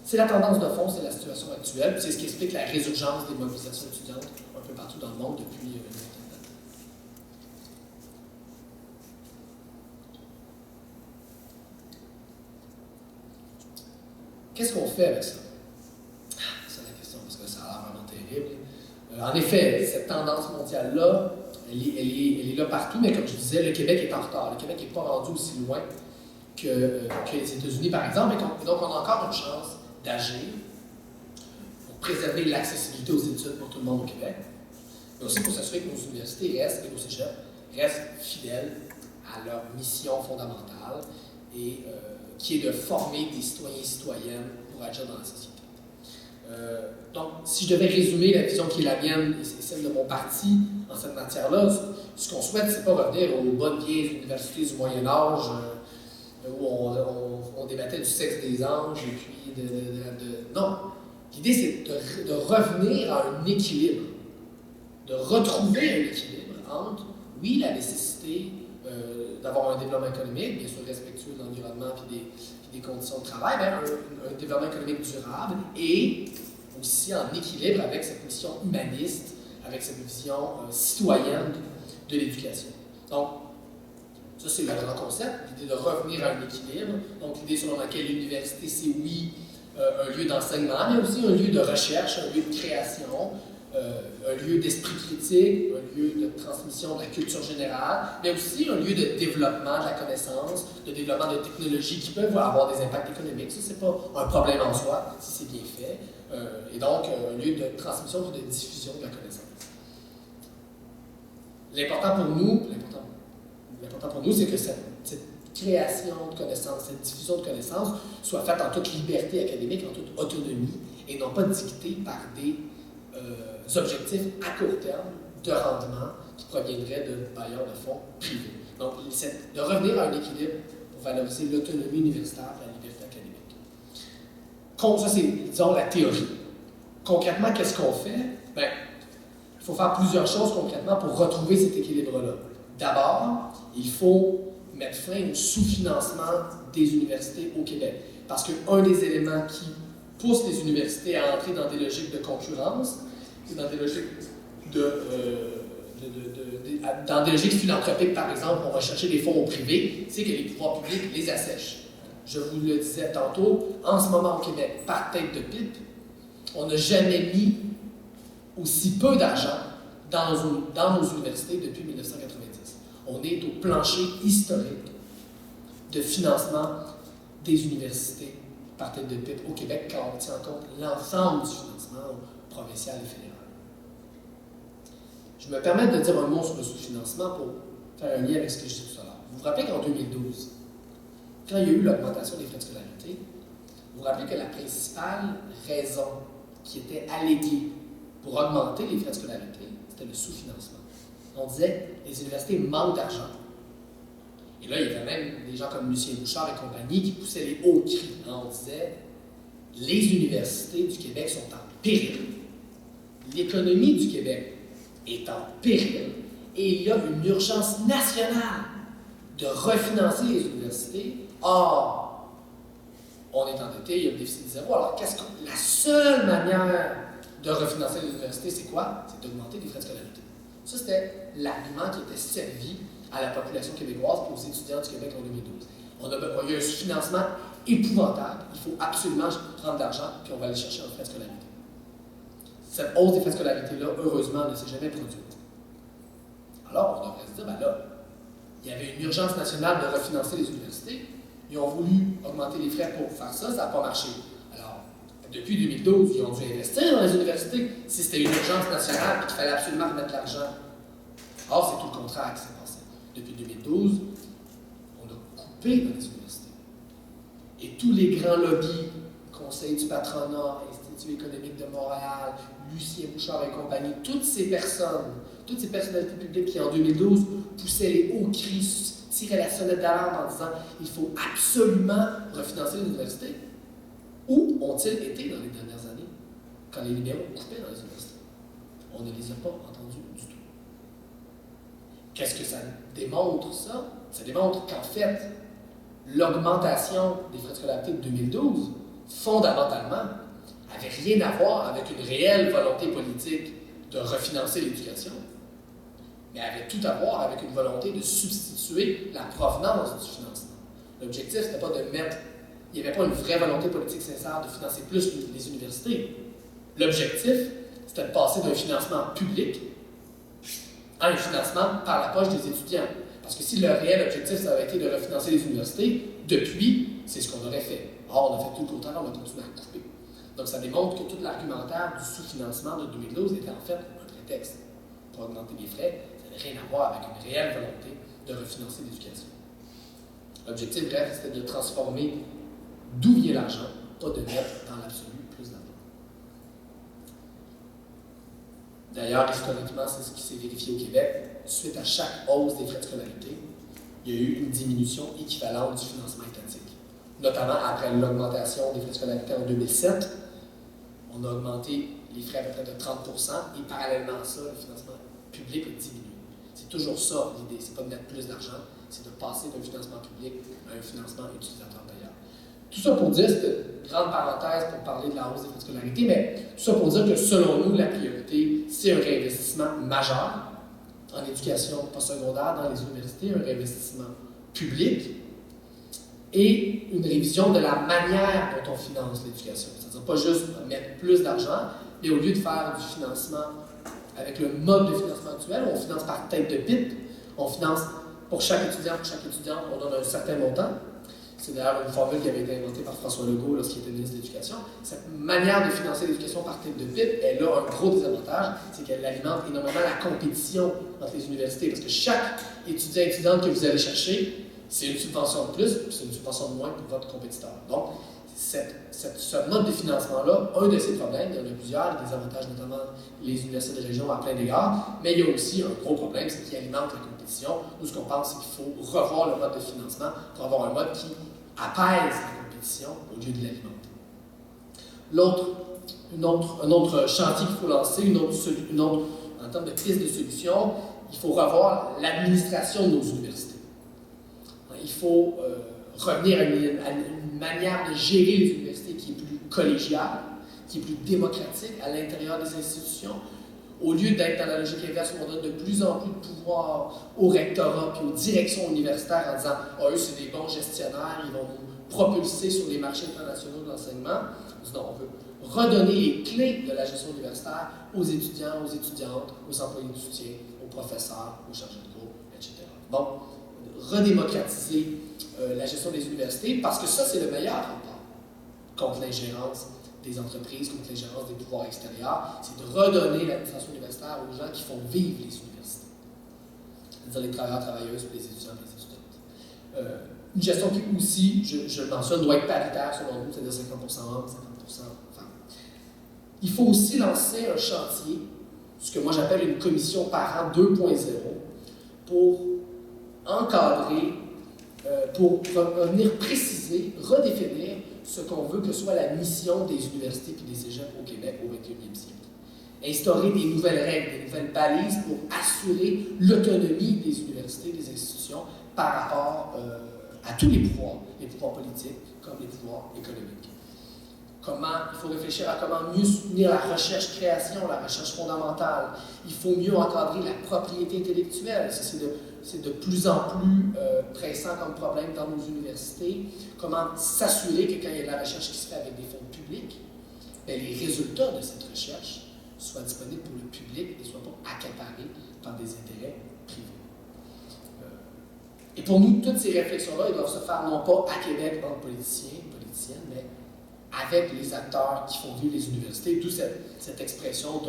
c'est la tendance de fond, c'est la situation actuelle, c'est ce qui explique la résurgence des mobilisations étudiantes un peu partout dans le monde depuis une vingtaine d'années. Qu'est-ce qu'on fait avec ça? C'est la question, parce que ça a l'air vraiment terrible. En effet, cette tendance mondiale-là, elle est là partout, mais comme je disais, le Québec est en retard. Le Québec n'est pas rendu aussi loin que les États-Unis, par exemple, et donc on a encore une chance d'agir pour préserver l'accessibilité aux études pour tout le monde au Québec, mais aussi pour s'assurer que nos universités restent et nos cégeps restent fidèles à leur mission fondamentale et qui est de former des citoyens et citoyennes pour agir dans la société. Donc, si je devais résumer la vision qui est la mienne et c'est celle de mon parti en cette matière-là, ce qu'on souhaite, c'est pas revenir aux bonnes vieilles universités du Moyen-Âge où on débattait du sexe des anges et puis Non. L'idée, c'est de revenir à un équilibre, de retrouver un équilibre entre, oui, la nécessité d'avoir un développement économique, bien sûr respectueux de l'environnement et des conditions de travail, mais un développement économique durable et aussi en équilibre avec cette mission humaniste, avec cette vision citoyenne de l'éducation. Donc, ça c'est le grand concept, l'idée de revenir à un équilibre. Donc, l'idée selon laquelle l'université, c'est oui, un lieu d'enseignement, mais aussi un lieu de recherche, un lieu de création, un lieu d'esprit critique, un lieu de transmission de la culture générale, mais aussi un lieu de développement de la connaissance, de développement de technologies qui peuvent avoir des impacts économiques. Ça, c'est pas un problème en soi, si c'est bien fait. Et donc, un lieu de transmission et de diffusion de la connaissance. L'important pour nous, c'est que cette création de connaissances, cette diffusion de connaissances soit faite en toute liberté académique, en toute autonomie, et non pas dictée par des objectifs à court terme de rendement qui proviendraient de bailleurs de fonds privés. Donc, c'est de revenir à un équilibre pour valoriser l'autonomie universitaire et la liberté académique. Ça, c'est, disons, la théorie. Concrètement, qu'est-ce qu'on fait? Bien, il faut faire plusieurs choses concrètement pour retrouver cet équilibre-là. D'abord, il faut mettre fin au sous-financement des universités au Québec. Parce qu'un des éléments qui pousse les universités à entrer dans des logiques de concurrence, dans des logiques dans des logiques philanthropiques, par exemple, on va chercher des fonds au privé, c'est que les pouvoirs publics les assèchent. Je vous le disais tantôt, en ce moment au Québec, par tête de pipe, on n'a jamais mis aussi peu d'argent dans nos universités depuis 1990. On est au plancher historique de financement des universités par tête de pipe au Québec quand on tient en compte l'ensemble du financement provincial et fédéral. Je me permets de dire un mot sur le sous-financement pour faire un lien avec ce que je disais tout à l'heure. Vous vous rappelez qu'en 2012, quand il y a eu l'augmentation des frais de scolarité, vous vous rappelez que la principale raison qui était alléguée pour augmenter les frais de scolarité, c'était le sous-financement. On disait les universités manquent d'argent. Et là, il y avait même des gens comme Lucien Bouchard et compagnie qui poussaient les hauts cris. On disait les universités du Québec sont en péril. L'économie du Québec est en péril. Et il y a une urgence nationale de refinancer les universités. Or, on est endetté, il y a un déficit de zéro. Alors, la seule manière de refinancer les universités, c'est quoi? C'est d'augmenter les frais de scolarité. Ça, c'était l'argument qui était servi à la population québécoise et aux étudiants du Québec en 2012. Il y a un sous-financement épouvantable. Il faut absolument prendre de l'argent, puis on va aller chercher en frais de scolarité. Cette hausse des frais de scolarité-là, heureusement, ne s'est jamais produite. Alors, on devrait se dire, ben là, il y avait une urgence nationale de refinancer les universités. Ils ont voulu augmenter les frais pour faire ça, ça n'a pas marché. Alors, depuis 2012, ils ont dû investir dans les universités si c'était une urgence nationale et qu'il fallait absolument remettre de l'argent. Or, c'est tout le contraire qui s'est passé. Depuis 2012, on a coupé dans les universités. Et tous les grands lobbies, Conseil du patronat, Institut économique de Montréal, Lucien Bouchard et compagnie, toutes ces personnalités publiques qui, en 2012, poussaient les hauts cris, tiraient la sonnette d'alarme en disant « il faut absolument refinancer les universités ». Où ont-ils été dans les dernières années, quand les libéraux coupaient dans les universités? On ne les a pas entendus du tout. Qu'est-ce que ça démontre, ça? Ça démontre qu'en fait, l'augmentation des frais de scolarité de 2012, fondamentalement, n'avait rien à voir avec une réelle volonté politique de refinancer l'éducation, mais avait tout à voir avec une volonté de substituer la provenance du financement. L'objectif, ce n'était pas de mettre... Il n'y avait pas une vraie volonté politique sincère de financer plus les universités. L'objectif, c'était de passer d'un financement public à un financement par la poche des étudiants. Parce que si le réel objectif, ça avait été de refinancer les universités, depuis, c'est ce qu'on aurait fait. Or, on a fait tout le contraire, on a continué à couper. Donc, ça démontre que tout l'argumentaire du sous-financement de 2012 était en fait un prétexte pour augmenter les frais. Ça n'avait rien à voir avec une réelle volonté de refinancer l'éducation. L'objectif, bref, c'était de transformer d'où vient l'argent, pas de mettre dans l'absolu plus d'argent. D'ailleurs, historiquement, c'est ce qui s'est vérifié au Québec. Suite à chaque hausse des frais de scolarité, il y a eu une diminution équivalente du financement étatique. Notamment après l'augmentation des frais de scolarité en 2007, on a augmenté les frais à peu près de 30 et parallèlement à ça, le financement public a diminué. C'est toujours ça l'idée, c'est pas de mettre plus d'argent, c'est de passer d'un financement public à un financement utilisateur payant. Tout ça pour dire, c'est une grande parenthèse pour parler de la hausse des frais de scolarité, mais tout ça pour dire que selon nous, la priorité, c'est un réinvestissement majeur en éducation postsecondaire dans les universités, un réinvestissement public et une révision de la manière dont on finance l'éducation. C'est-à-dire pas juste mettre plus d'argent, mais au lieu de faire du financement avec le mode de financement actuel, on finance par tête de pipe, on finance pour chaque étudiant, on donne un certain montant. C'est d'ailleurs une formule qui avait été inventée par François Legault lorsqu'il était ministre de l'Éducation. Cette manière de financer l'éducation par tête de pipe, elle a un gros désavantage, c'est qu'elle alimente énormément la compétition entre les universités, parce que chaque étudiante que vous allez chercher, c'est une subvention de plus, puis c'est une subvention de moins pour votre compétiteur. Donc, ce mode de financement-là, un de ses problèmes, il y en a plusieurs, il y a des avantages, notamment les universités de région à plein d'égards, mais il y a aussi un gros problème, c'est qu'il alimente la compétition. Nous, ce qu'on pense, c'est qu'il faut revoir le mode de financement pour avoir un mode qui apaise la compétition au lieu de l'alimenter. Un autre chantier qu'il faut lancer, en termes de piste de solution, il faut revoir l'administration de nos universités. Il faut revenir à une manière de gérer les universités qui est plus collégiale, qui est plus démocratique à l'intérieur des institutions. Au lieu d'être dans la logique inverse où on donne de plus en plus de pouvoir au rectorat et aux directions universitaires en disant « Ah, eux, c'est des bons gestionnaires, ils vont nous propulser sur les marchés internationaux de l'enseignement. » Non, on veut redonner les clés de la gestion universitaire aux étudiants, aux étudiantes, aux employés de soutien, aux professeurs, aux chargés de cours, etc. Bon, redémocratiser la gestion des universités, parce que ça, c'est le meilleur rempart contre l'ingérence des entreprises, contre l'ingérence des pouvoirs extérieurs, c'est de redonner l'administration universitaire aux gens qui font vivre les universités. C'est-à-dire les travailleurs, travailleuses, les étudiants et les étudiantes. Une gestion qui aussi, je le mentionne, doit être paritaire selon nous, c'est-à-dire 50% hommes, 50% femmes. Il faut aussi lancer un chantier, ce que moi j'appelle une commission parent 2.0, pour encadrer, pour venir préciser, redéfinir ce qu'on veut que soit la mission des universités et des cégeps au Québec au 21e siècle. Instaurer des nouvelles règles, des nouvelles balises pour assurer l'autonomie des universités, des institutions par rapport à tous les pouvoirs politiques comme les pouvoirs économiques. Il faut réfléchir à comment mieux soutenir la recherche-création, la recherche fondamentale. Il faut mieux encadrer la propriété intellectuelle. C'est de plus en plus pressant comme problème dans nos universités. Comment s'assurer que quand il y a de la recherche qui se fait avec des fonds publics, les résultats de cette recherche soient disponibles pour le public et ne soient pas accaparés par des intérêts privés. Et pour nous, toutes ces réflexions-là, elles doivent se faire non pas à Québec entre politiciens et politiciennes, mais avec les acteurs qui font vivre les universités, d'où cette expression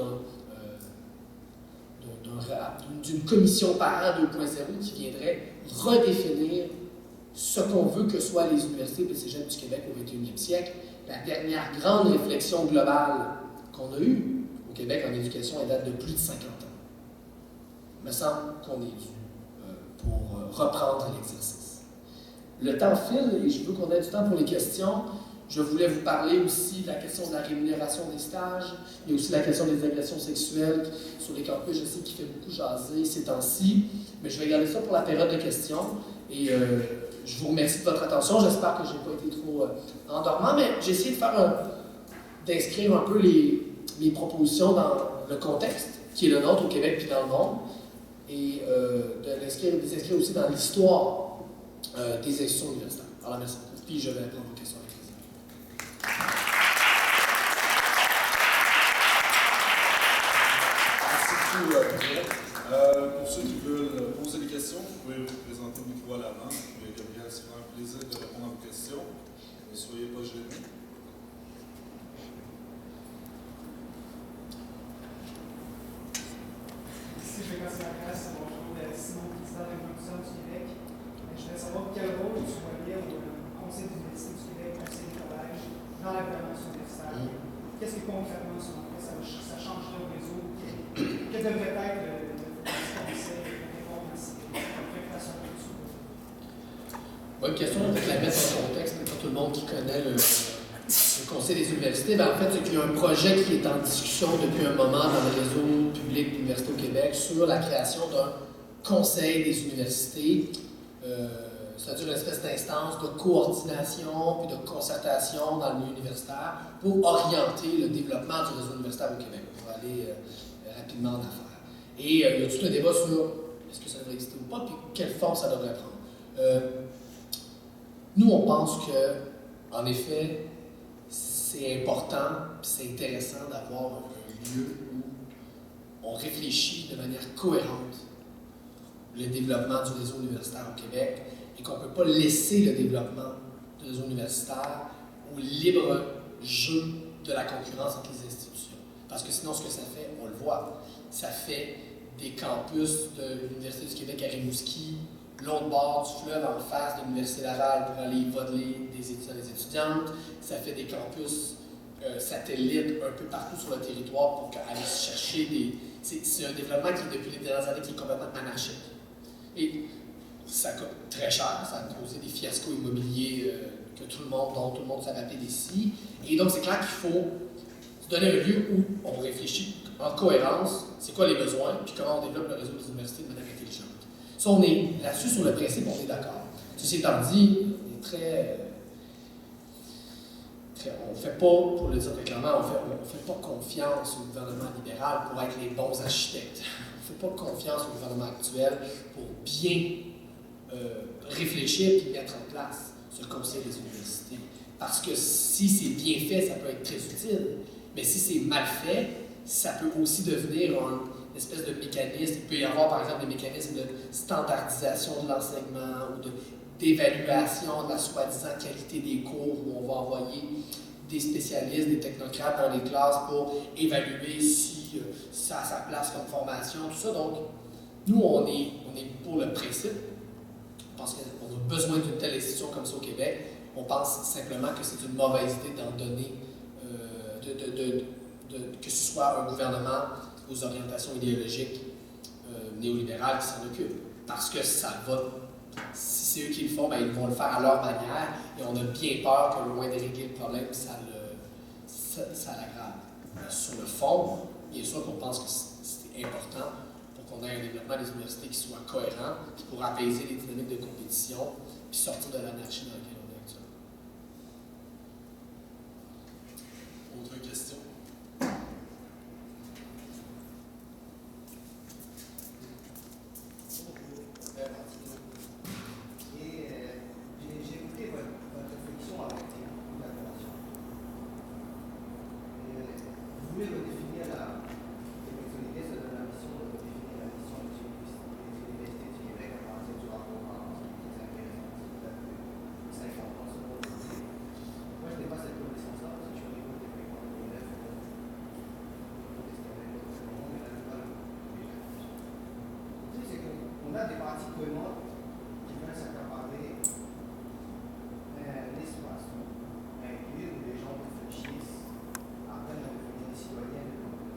d'une commission parent 2.0 qui viendrait redéfinir ce qu'on veut que soient les universités et les cégeps du Québec au 21e siècle. La dernière grande réflexion globale qu'on a eue au Québec en éducation, elle date de plus de 50 ans. Il me semble qu'on est dû pour reprendre l'exercice. Le temps file et je veux qu'on ait du temps pour les questions. Je voulais vous parler aussi de la question de la rémunération des stages. Il y a aussi la question des agressions sexuelles sur les campus, je sais, qui fait beaucoup jaser ces temps-ci. Mais je vais garder ça pour la période de questions. Et je vous remercie de votre attention. J'espère que je n'ai pas été trop endormant, mais j'ai essayé d'inscrire un peu mes propositions dans le contexte qui est le nôtre au Québec et dans le monde. Et de les inscrire aussi dans l'histoire des institutions universitaires. Alors, merci beaucoup. Puis je vais répondre vos questions. Merci beaucoup. Pour ceux qui veulent poser des questions, vous pouvez vous présenter le micro à l'avant. Et Gabriel, c'est un plaisir de répondre à vos questions. Ne soyez pas gênés. Ici, je vais passer la classe. Bonjour, Simon, président de l'Université du Québec. Je voulais savoir quel rôle tu voyais au Conseil de l'Université du Québec, Conseil des collèges, dans la gouvernance universitaire. Qu'est-ce que concrètement, selon toi, ça changerait au réseau? Quel devrait être le conseil de répondre à ces préoccupations là-dessus? Bonne question, on va la mettre en contexte, pour tout le monde qui connaît le Conseil des universités. Ben, en fait, c'est qu'il y a un projet qui est en discussion depuis un moment dans le réseau public d'Université au Québec sur la création d'un Conseil des universités. C'est-à-dire une espèce d'instance de coordination et de concertation dans le milieu universitaire pour orienter le développement du réseau universitaire au Québec. On va aller rapidement en affaires. Et il y a tout un débat sur est-ce que ça devrait exister ou pas, puis quelle forme ça devrait prendre. Nous, on pense que, en effet, c'est important, puis c'est intéressant d'avoir un lieu où on réfléchit de manière cohérente le développement du réseau universitaire au Québec et qu'on ne peut pas laisser le développement du réseau universitaire au libre jeu de la concurrence entre les institutions. Parce que sinon, ce que ça fait, on le voit, ça fait des campus de l'Université du Québec à Rimouski, l'autre bord du fleuve en face de l'Université Laval pour aller voler des étudiants et des étudiantes. Ça fait des campus satellites un peu partout sur le territoire pour aller chercher des... C'est un développement qui, depuis les dernières années, qui est complètement anarchique. Et ça coûte très cher, ça a causé des fiascos immobiliers dont tout le monde s'est rappelé d'ici. Et donc, c'est clair qu'il faut se donner un lieu où on réfléchit en cohérence, c'est quoi les besoins, puis comment on développe le réseau des universités de manière intelligente. Si on est là-dessus, sur le principe, on est d'accord. Ceci étant dit, on est on ne fait pas, pour le dire très clairement, on fait pas confiance au gouvernement libéral pour être les bons architectes. On ne fait pas confiance au gouvernement actuel pour bien réfléchir et mettre en place ce Conseil des universités. Parce que si c'est bien fait, ça peut être très utile, mais si c'est mal fait, ça peut aussi devenir une espèce de mécanisme. Il peut y avoir, par exemple, des mécanismes de standardisation de l'enseignement ou d'évaluation de la soi-disant qualité des cours où on va envoyer des spécialistes, des technocrates dans les classes pour évaluer si ça a sa place comme formation, tout ça. Donc, nous, on est pour le principe. On pense qu'on a besoin d'une telle institution comme ça au Québec. On pense simplement que c'est une mauvaise idée d'en donner, que ce soit un gouvernement aux orientations idéologiques néolibérales qui s'en occupe. Parce que ça va, si c'est eux qui le font, ben, ils vont le faire à leur manière et on a bien peur que loin de régler le problème, ça l'aggrave. Sur le fond, bien sûr qu'on pense que c'est important pour qu'on ait un développement des universités qui soit cohérent, qui pour apaiser les dynamiques de compétition, puis sortir de l'anarchie dans laquelle on est actuellement. Autre question? J'ai écouté votre réflexion avec la relation. Vous voulez redéfinir l'idée, ça donne la mission de redéfinir la mission des universités du Québec à partir du rapport des intéressants. 50 ans, c'est pour le dire. Moi, je n'ai pas cette connaissance-là parce que je suis au niveau des élèves. C'est qu'on a des parties prenantes qui veulent s'accaparer l'espace, inclure où les gens réfléchissent, apprennent à devenir des citoyens de l'Europe.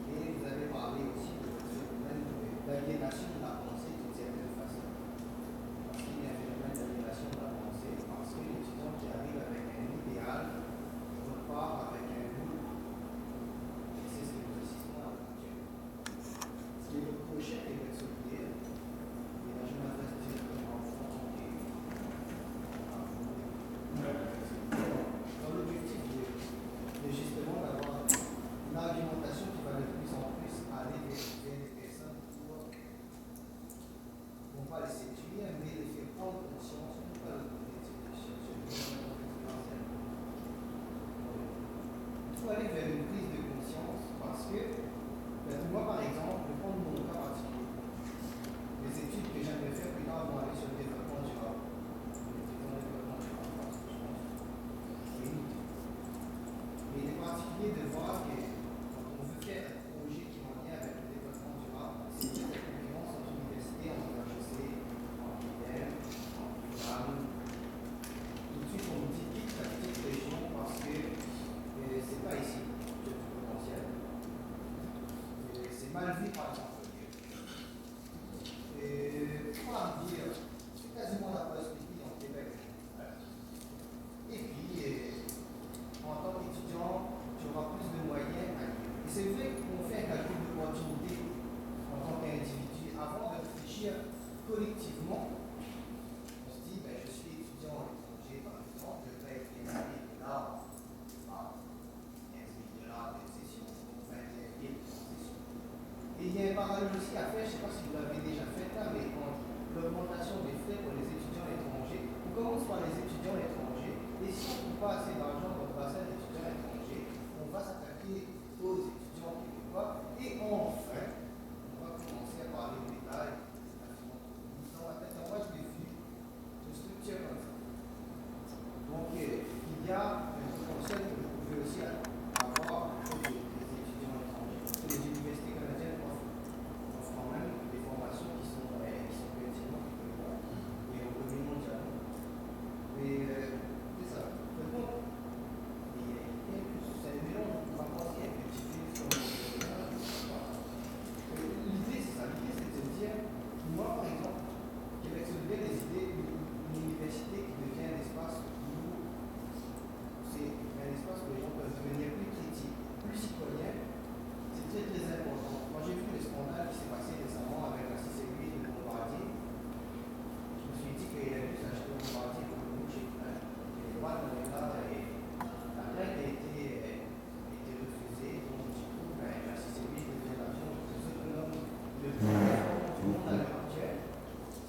Et vous avez parlé aussi de ce phénomène d'aliénation de la pensée d'une certaine façon. Parce qu'il y a un phénomène d'aliénation de la pensée, parce que l'étudiant qui arrive avec un idéal repart avec un goût. Et c'est ce que nous assistons à l'actuel. Ce qui est le prochain et le solidaire, et là je m'adresse directement au fond dans l'objectif de justement d'avoir une argumentation qui va de plus en plus aller vers des personnes qui ne vont pas les séduire, mais les faire prendre conscience, non pas de il faut aller vers une prise de conscience parce que, moi par exemple, je prends intuitivement, on se dit, ben, je suis étudiant à l'étranger, par exemple, je paye 15 000 dollars par 15 000 dollars de session, donc 21 000 de session. Et il y a un parallèle aussi à faire, je ne sais pas si vous l'avez déjà fait là, mais quand l'augmentation des frais pour les étudiants étrangers, on commence par les étudiants étrangers, et si on ne trouve pas assez d'argent dans le bassin d'étudiants étrangers, on va s'attaquer aux étudiants québécois, et enfin, on va commencer à parler de détails. Dans ma tête, moi je l'ai vu de structure comme ça. Donc il y a un potentiel que vous pouvez aussi avoir pour les étudiants étrangers. Les universités canadiennes offrent quand même des formations qui sont pertinentes et reconnues mondialement. Mais c'est ça. Par contre, c'est un mélange, on va penser à un petit peu comme l'idée, c'est ça. L'idée, c'est de se dire, moi par exemple, Québec solidaire des idées, une université qui devient un espace où c'est un espace où les gens peuvent devenir plus critiques, plus citoyens, c'est très très important. Moi j'ai vu le scandale qui s'est passé récemment avec la 6 de Bombardier. Je me suis dit qu'il a dû s'acheter un Bombardier pour le chez Klein. Et les droits de l'État et la règle a été refusée. Donc du coup, la 6 devient l'avion le plus autonome, le plus performant du monde à l'heure actuelle.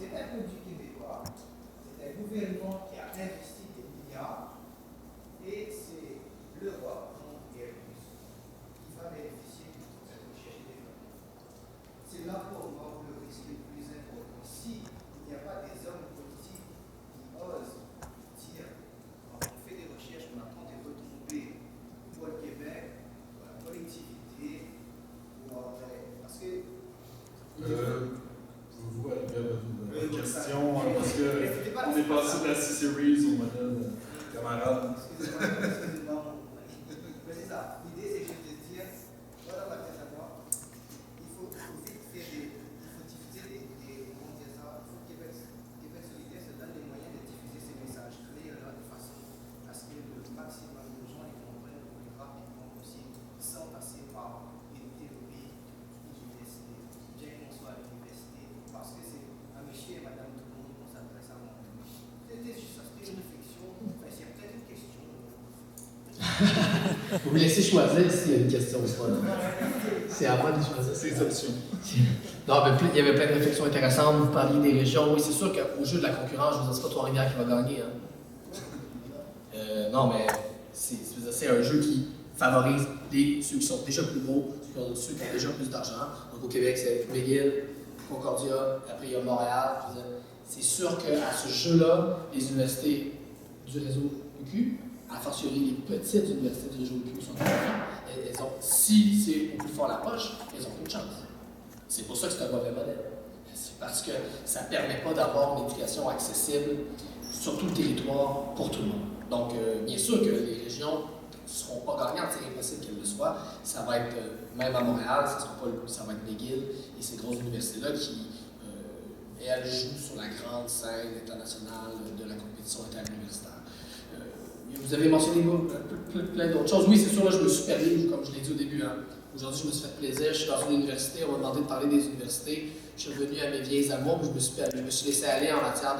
C'est un produit québécois, c'est un gouvernement qui a investi des milliards et c'est l'Europe, donc Airbus, qui va bénéficier de toute cette recherche et développement. C'est là pour moi le risque le plus important. S'il n'y a pas des hommes politiques qui osent dire on fait des recherches, on apprend des retombées pour le Québec, pour la collectivité, pour parce que vous arriver à une question, parce qu'on est passé de la C-Series au modèle camarade. Excusez-moi, mais c'est ça. L'idée, c'est que je te dire, voilà ma tête à moi, il faut vite faire il faut diffuser comment dire ça, il faut que Québec solidaire se donne les moyens de diffuser ces messages clairs là, de façon à ce que le maximum de gens les comprennent le plus rapidement possible, sans passer par une théorie d'université, bien qu'on soit à l'université, parce que c'est à monsieur et madame tout le monde qu'on s'adresse à moi. C'était juste ça, c'était une réflexion, enfin, il y a peut-être une question. Vous me laissez choisir s'il y a une question ou pas. C'est à moi de choisir. C'est les options. Non, mais il y avait plein de réflexions intéressantes. Vous parliez des régions. Oui, c'est sûr qu'au jeu de la concurrence, je veux dire, c'est pas Trois-Rivières qui va gagner. Hein. Non, mais c'est un jeu qui favorise ceux qui sont déjà plus gros, ceux qui ont déjà plus d'argent. Donc au Québec, c'est McGill, Concordia, après il y a Montréal. C'est sûr qu'à ce jeu-là, les universités du réseau UQ, a fortiori les petites universités du réseau UQ sont elles ont, si c'est au plus fort la poche, elles ont aucune chance. C'est pour ça que c'est un mauvais modèle. C'est parce que ça ne permet pas d'avoir une éducation accessible sur tout le territoire pour tout le monde. Donc, bien sûr que les régions ne seront pas gagnantes, c'est impossible qu'elles le soient. Ça va être, même à Montréal, ça va être McGill et ces grosses universités-là qui, elles jouent sur la grande scène internationale de la compétition interuniversitaire. Vous avez mentionné plein d'autres choses. Oui, c'est sûr, là, je me suis permis, comme je l'ai dit au début. Hein. Aujourd'hui, je me suis fait plaisir. Je suis dans une université, on m'a demandé de parler des universités. Je suis revenu à mes vieilles amours, je me suis laissé aller en matière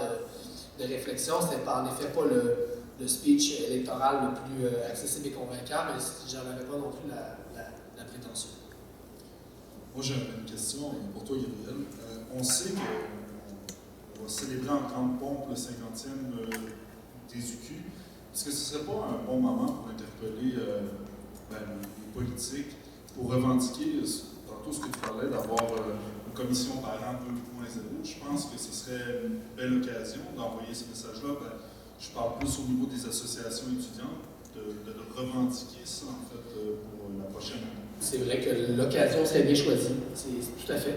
de réflexion. C'était en effet pas le speech électoral le plus accessible et convaincant, mais j'en avais pas non plus la prétention. Moi, j'ai une question pour toi, Gabriel. On sait qu'on va célébrer en grande pompe le 50e des UQ. Est-ce que ce ne serait pas un bon moment pour interpeller les politiques pour revendiquer, tantôt ce que tu parlais, d'avoir une commission parent 2.0? Je pense que ce serait une belle occasion d'envoyer ce message-là. Je parle plus au niveau des associations étudiantes, de revendiquer ça, en fait, pour la prochaine année. C'est vrai que l'occasion serait bien choisie. C'est tout à fait.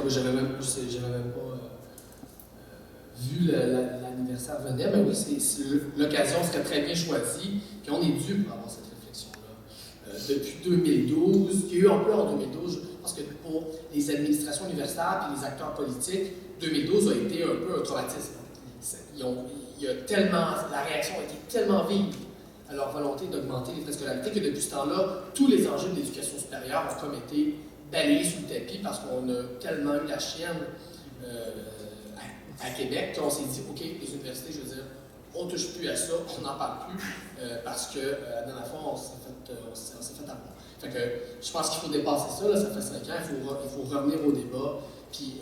J'avais même pas vu l'anniversaire venir, mais oui, l'occasion serait très bien choisie, puis on est dû pour avoir cette réflexion-là. Depuis 2012, il y a eu un peu en 2012, je pense que pour les administrations universitaires et les acteurs politiques, 2012 a été un peu un traumatisme. La réaction a été tellement vive à leur volonté d'augmenter les frais de scolarité que depuis ce temps-là, tous les enjeux de l'éducation supérieure ont comme été balayés sous le tapis parce qu'on a tellement eu la chienne. à Québec, quand on s'est dit, OK, les universités, je veux dire, on ne touche plus à ça, on n'en parle plus, parce que la dernière fois, on s'est fait avoir. Fait que je pense qu'il faut dépasser ça, là, ça fait 5 ans, il faut revenir au débat, puis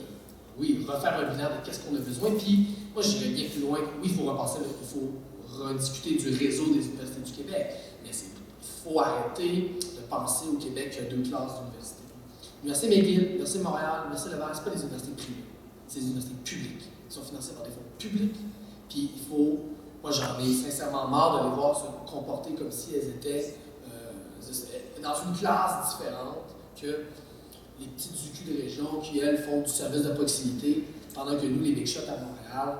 oui, refaire un bilan de qu'est-ce qu'on a besoin, puis moi, j'irais bien plus loin, oui, il faut repasser, il faut rediscuter du réseau des universités du Québec, mais il faut arrêter de penser au Québec qu'il y a 2 classes d'universités. L'Université McGill, l'Université de Montréal, l'Université Laval, ce n'est pas des universités privées, c'est des universités publiques, qui sont financées par des fonds publics, puis il faut, moi j'en ai sincèrement marre de les voir se comporter comme si elles étaient dans une classe différente que les petites UQ de région qui, elles, font du service de proximité, pendant que nous, les Big Shots à Montréal,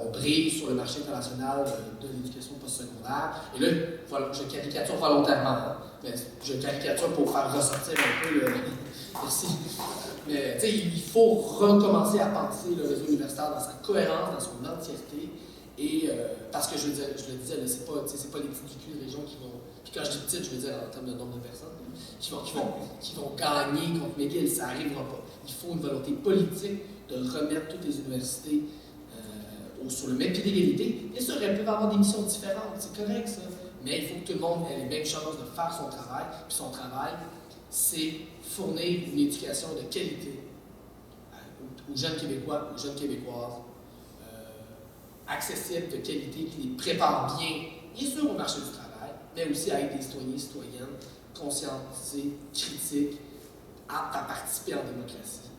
on brille sur le marché international de l'éducation postsecondaire. Et là, voilà, je caricature volontairement, hein, mais je caricature pour faire ressortir un peu le... Merci. Mais tu sais, il faut recommencer à penser le réseau universitaire dans sa cohérence, dans son entièreté. Et parce que je le disais, c'est pas les petites UQ de région qui vont. Puis quand je dis petites, je veux dire en termes de nombre de personnes, qui vont gagner contre McGill, ça n'arrivera pas. Il faut une volonté politique de remettre toutes les universités sur le même pied d'égalité. Bien sûr, elles peuvent avoir des missions différentes, c'est correct ça. Mais il faut que tout le monde ait les mêmes chances de faire son travail. Puis son travail, c'est fournir une éducation de qualité aux jeunes Québécois, aux jeunes Québécoises, accessible, de qualité, qui les prépare bien sûr, au marché du travail, mais aussi à être des citoyens et citoyennes conscientisés, critiques, aptes à participer en démocratie.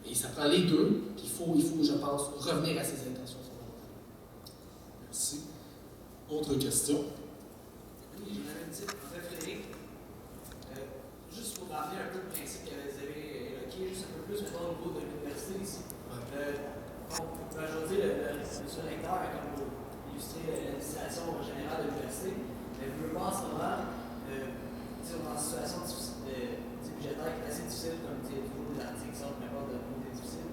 Et ça prend les deux, puis il faut, je pense, revenir à ces intentions fondamentales. Merci. Autre question? Oui, j'en avais une petite. En fait, Frédéric, juste pour rappeler un peu le principe que vous avez évoqué, juste un peu plus au niveau de l'université ici. Je veux dire, le recteur a comme illustré l'administration générale de l'université, mais je veux pas en ce moment, on est dans une situation budgétaire qui est assez difficile, comme toujours des articles qui sortent, mais pas de côté difficile.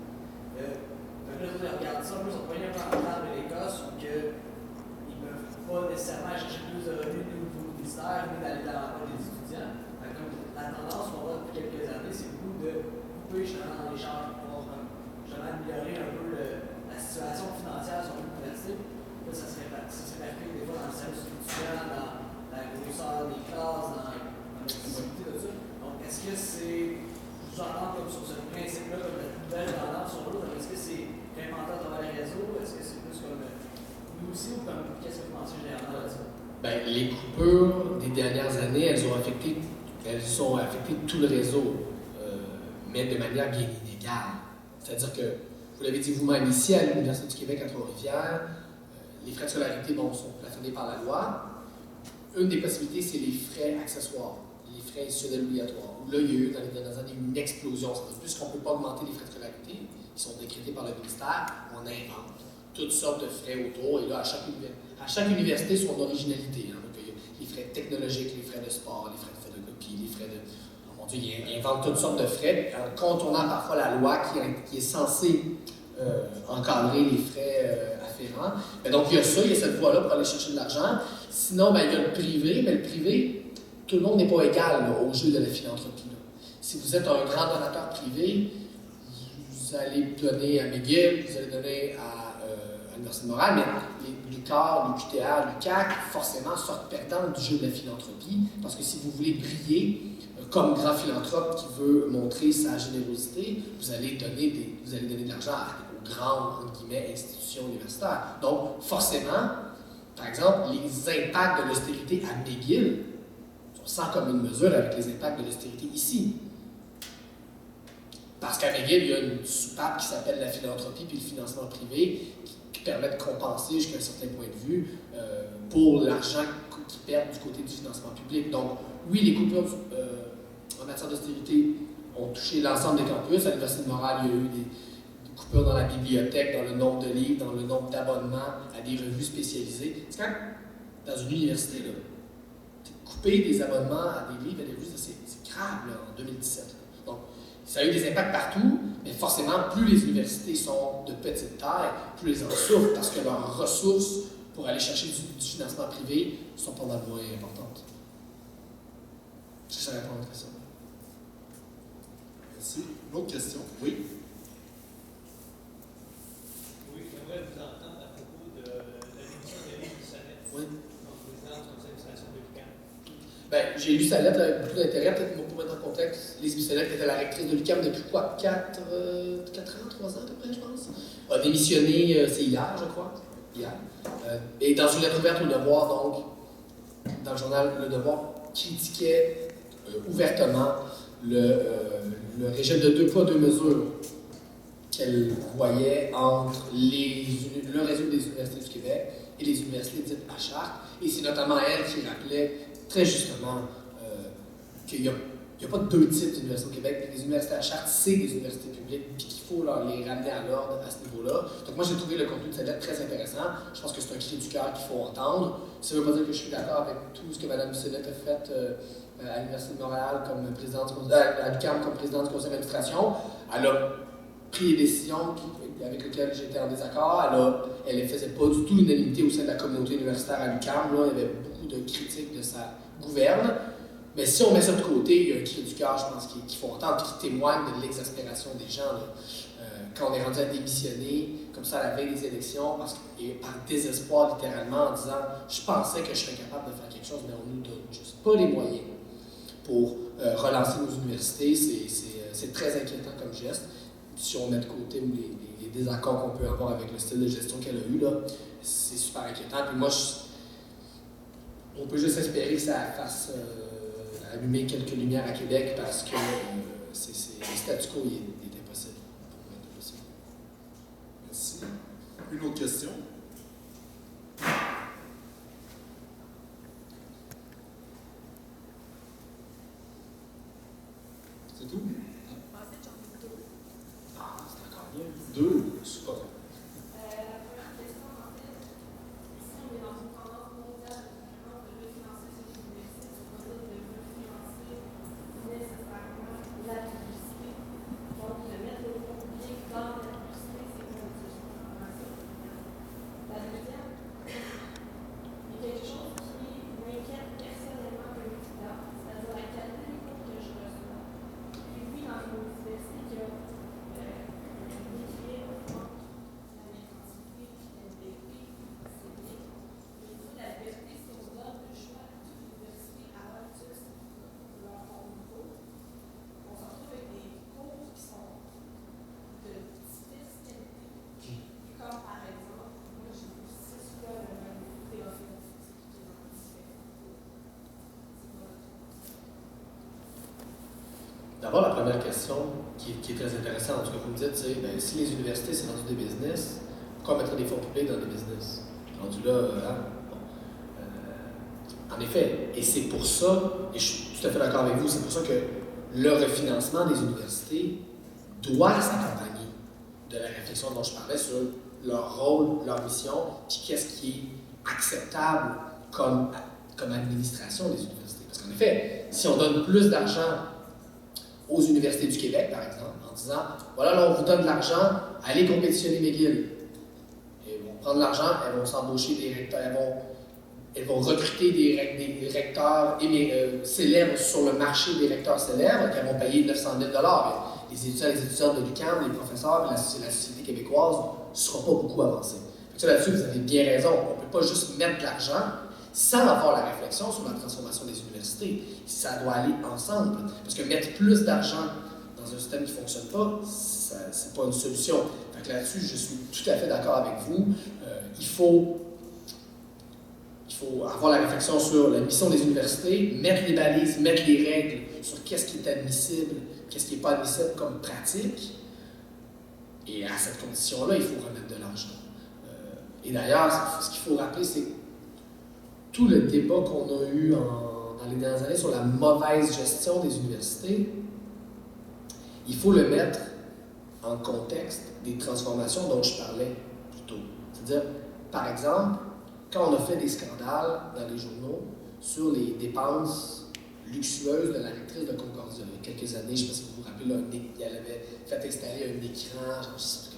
Donc là, on regarde ça, en plus, on peut un peu en table l'Écosse où ils ne peuvent pas nécessairement chercher plus de revenus au niveau ministère, mais d'aller dans l'emploi des étudiants. Comme la tendance qu'on voit depuis quelques années, c'est beaucoup de couper justement dans les charges pour justement améliorer un peu la situation financière sur l'université. Là, ça se répercute des fois dans le service étudiant, dans la grosseur des classes, dans la disponibilité de ça. Donc, est-ce que c'est, j'entends comme sur ce principe-là, comme la nouvelle tendance sur l'autre, est-ce que c'est implanté à travers les réseaux, est-ce que c'est plus comme nous aussi, ou comme qu'est-ce que vous pensez généralement là-dessus? Bien, les coupures des dernières années, elles ont affecté tout le réseau, mais de manière bien inégale. C'est-à-dire que, vous l'avez dit vous-même, ici à l'Université du Québec à Trois-Rivières, les frais de scolarité sont plafonnés par la loi. Une des possibilités, c'est les frais accessoires, les frais institutionnels obligatoires. Où là, il y a eu, dans les dernières années, une explosion. Puisqu'on ne peut pas augmenter les frais de scolarité, qui sont décrétés par le ministère, on invente toutes sortes de frais autour. Et là, à chaque université, son originalité. Hein. Donc, il y a les frais technologiques, les frais de sport, les frais de photocopie, les frais de... Oh mon Dieu, ils inventent toutes sortes de frais, en contournant parfois la loi qui est censée encadrer les frais afférents. Mais donc, il y a ça, il y a cette voie-là pour aller chercher de l'argent. Sinon, il y a le privé, mais le privé, tout le monde n'est pas égal là, au jeu de la philanthropie. Là. Si vous êtes un grand donateur privé, vous allez donner à McGill, vous allez donner à l'Université de Montréal, mais l'UQAR, l'UQTR, l'UQAC, forcément, sortent perdants du jeu de la philanthropie, parce que si vous voulez briller comme grand philanthrope qui veut montrer sa générosité, vous allez donner de l'argent aux grandes, entre guillemets, institutions universitaires. Donc, forcément, par exemple, les impacts de l'austérité à McGill sont sans commune mesure avec les impacts de l'austérité ici. Parce qu'à McGill, il y a une soupape qui s'appelle la philanthropie puis le financement privé qui permet de compenser jusqu'à un certain point de vue pour l'argent qu'ils perdent du côté du financement public. Donc, oui, les coupures en matière d'austérité ont touché l'ensemble des campus. À l'Université de Montréal, il y a eu des coupures dans la bibliothèque, dans le nombre de livres, dans le nombre d'abonnements à des revues spécialisées. C'est quand même, dans une université, là, couper des abonnements à des livres, à des revues, c'est grave là, en 2017. Là. Donc, ça a eu des impacts partout, mais forcément, plus les universités sont de petite taille, plus elles en souffrent parce que leurs ressources pour aller chercher du financement privé sont pas mal moins importantes. Je vais répondre à ça. Merci. Une autre question? Oui? J'ai lu sa lettre avec beaucoup d'intérêt, peut-être pour mettre en contexte. Lise Bissonnette, qui était la rectrice de l'UQAM depuis quoi 4 ans, 3 ans à peu près, je pense. A démissionné, c'est hier, je crois. Hier. Et dans une lettre ouverte au Devoir, donc, dans le journal Le Devoir, critiquait ouvertement le régime de 2 poids, 2 mesures qu'elle voyait entre le réseau des universités du Québec et les universités dites à charte. Et c'est notamment elle qui rappelait très justement qu'il n'y a pas 2 types d'universités au Québec. Les universités à charte, c'est des universités publiques, puis qu'il faut les ramener à l'ordre à ce niveau-là. Donc moi, j'ai trouvé le contenu de cette lettre très intéressant. Je pense que c'est un cri du cœur qu'il faut entendre. Ça ne veut pas dire que je suis d'accord avec tout ce que Mme Bissonnette a fait à l'Université de Montréal comme présidente, à l'UQAM comme présidente du conseil d'administration. Elle a pris des décisions avec lesquelles j'étais en désaccord. Elle ne faisait pas du tout l'unanimité au sein de la communauté universitaire à l'UQAM. Là, il y avait beaucoup de critiques de sa gouverne. Mais si on met ça de côté, il y a un cri du cœur, je pense, qu'il faut entendre, qui témoigne de l'exaspération des gens. Quand on est rendu à démissionner, comme ça, à la veille des élections, et par désespoir, littéralement, en disant « Je pensais que je serais capable de faire quelque chose, mais on ne nous donne juste pas les moyens pour relancer nos universités. » C'est très inquiétant comme geste. Si on met de côté les désaccords qu'on peut avoir avec le style de gestion qu'elle a eu, là, c'est super inquiétant. Puis moi, on peut juste espérer que ça fasse allumer quelques lumières à Québec parce que le statu quo est impossible. Merci. Une autre question? C'est tout? En fait, j'en ai 2. Ah, c'est encore bien. 2? Super. La première question, en fait, si on est dans une tendance mondiale de refinancer ces universités, ça veut dire de refinancer nécessairement la publicité. Donc, de mettre le fonds public dans la publicité, c'est une solution. La deuxième, il y a quelque chose qui m'inquiète personnellement comme étudiant, c'est-à-dire la qualité des cours que je reçois. Et puis, dans une université qui a D'abord, la première question qui est très intéressante, ce que vous me dites, c'est si les universités, c'est rendu des business, pourquoi mettre des fonds publics dans des business? Rendu là, en effet, et c'est pour ça, et je suis tout à fait d'accord avec vous, c'est pour ça que le refinancement des universités doit s'accompagner de la réflexion dont je parlais sur leur rôle, leur mission, puis qu'est-ce qui est acceptable comme administration des universités. Parce qu'en effet, si on donne plus d'argent aux universités du Québec, par exemple, en disant « Voilà, là, on vous donne de l'argent, allez compétitionner McGill. » Elles vont prendre l'argent, elles vont s'embaucher des recteurs, elles vont recruter des recteurs célèbres sur le marché des recteurs célèbres, qu'elles vont payer 900 000 $. Les étudiants de l'UQAM, les professeurs, la société québécoise ne seront pas beaucoup avancés. Là-dessus, vous avez bien raison. On ne peut pas juste mettre de l'argent sans avoir la réflexion sur la transformation des universités. Ça doit aller ensemble. Parce que mettre plus d'argent dans un système qui ne fonctionne pas, ce n'est pas une solution. Fait que là-dessus, je suis tout à fait d'accord avec vous. Il faut avoir la réflexion sur la mission des universités, mettre les balises, mettre les règles sur qu'est-ce qui est admissible, qu'est-ce qui n'est pas admissible comme pratique. Et à cette condition-là, il faut remettre de l'argent. Et d'ailleurs, ce qu'il faut rappeler, c'est tout le débat qu'on a eu dans les dernières années sur la mauvaise gestion des universités, il faut le mettre en contexte des transformations dont je parlais plus tôt. C'est-à-dire, par exemple, quand on a fait des scandales dans les journaux sur les dépenses luxueuses de la rectrice de Concordia, il y a quelques années, je ne sais pas si vous vous rappelez, elle avait fait installer un écran, je sais pas,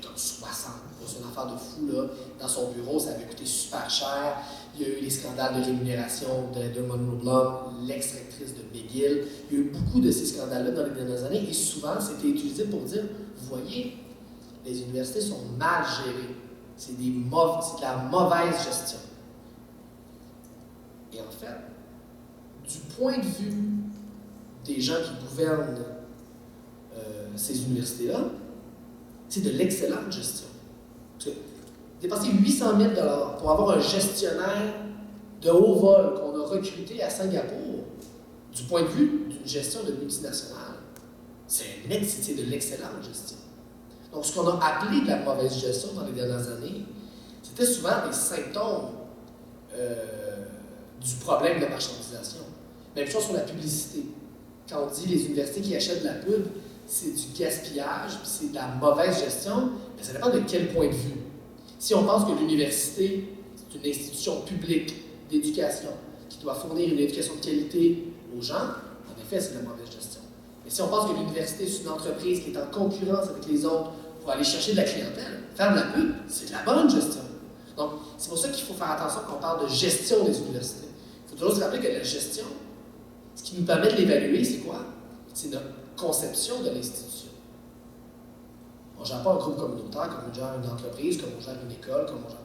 comme 60, c'est une affaire de fou, là. Dans son bureau, ça avait coûté super cher. Il y a eu les scandales de rémunération de Monroe Blum, l'ex-rectrice de McGill. Il y a eu beaucoup de ces scandales-là dans les dernières années et souvent, c'était utilisé pour dire, vous voyez, les universités sont mal gérées. C'est de la mauvaise gestion. Et en fait, du point de vue des gens qui gouvernent ces universités-là, c'est de l'excellente gestion. Parce que dépenser 800 000 $ pour avoir un gestionnaire de haut vol qu'on a recruté à Singapour, du point de vue d'une gestion de multinationale, c'est de l'excellente gestion. Donc, ce qu'on a appelé de la mauvaise gestion dans les dernières années, c'était souvent des symptômes du problème de la marchandisation. Même chose sur la publicité. Quand on dit les universités qui achètent de la pub, c'est du gaspillage, puis c'est de la mauvaise gestion, mais ça dépend de quel point de vue. Si on pense que l'université, c'est une institution publique d'éducation qui doit fournir une éducation de qualité aux gens, en effet, c'est de la mauvaise gestion. Mais si on pense que l'université, c'est une entreprise qui est en concurrence avec les autres pour aller chercher de la clientèle, faire de la pub, c'est de la bonne gestion. Donc, c'est pour ça qu'il faut faire attention quand on parle de gestion des universités. Il faut toujours se rappeler que la gestion, ce qui nous permet de l'évaluer, c'est quoi? C'est notre conception de l'institution. On ne gère pas un groupe communautaire comme on gère une entreprise, comme on gère une école, comme on gère...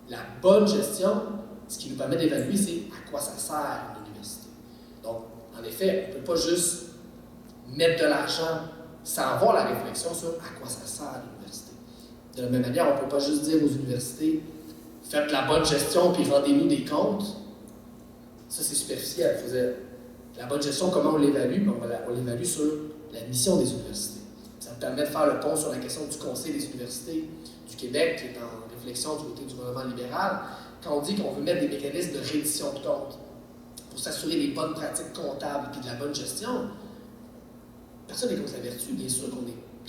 La bonne gestion, ce qui nous permet d'évaluer, c'est à quoi ça sert une université. Donc, en effet, on ne peut pas juste mettre de l'argent sans avoir la réflexion sur à quoi ça sert l'université. De la même manière, on ne peut pas juste dire aux universités faites la bonne gestion puis rendez-nous des comptes. Ça, c'est superficiel. Il faut dire la bonne gestion, comment on l'évalue? On l'évalue sur la mission des universités. Ça me permet de faire le pont sur la question du Conseil des universités du Québec, qui est en réflexion du côté du gouvernement libéral, quand on dit qu'on veut mettre des mécanismes de reddition de comptes pour s'assurer des bonnes pratiques comptables et de la bonne gestion. Personne n'est contre la vertu, bien sûr tout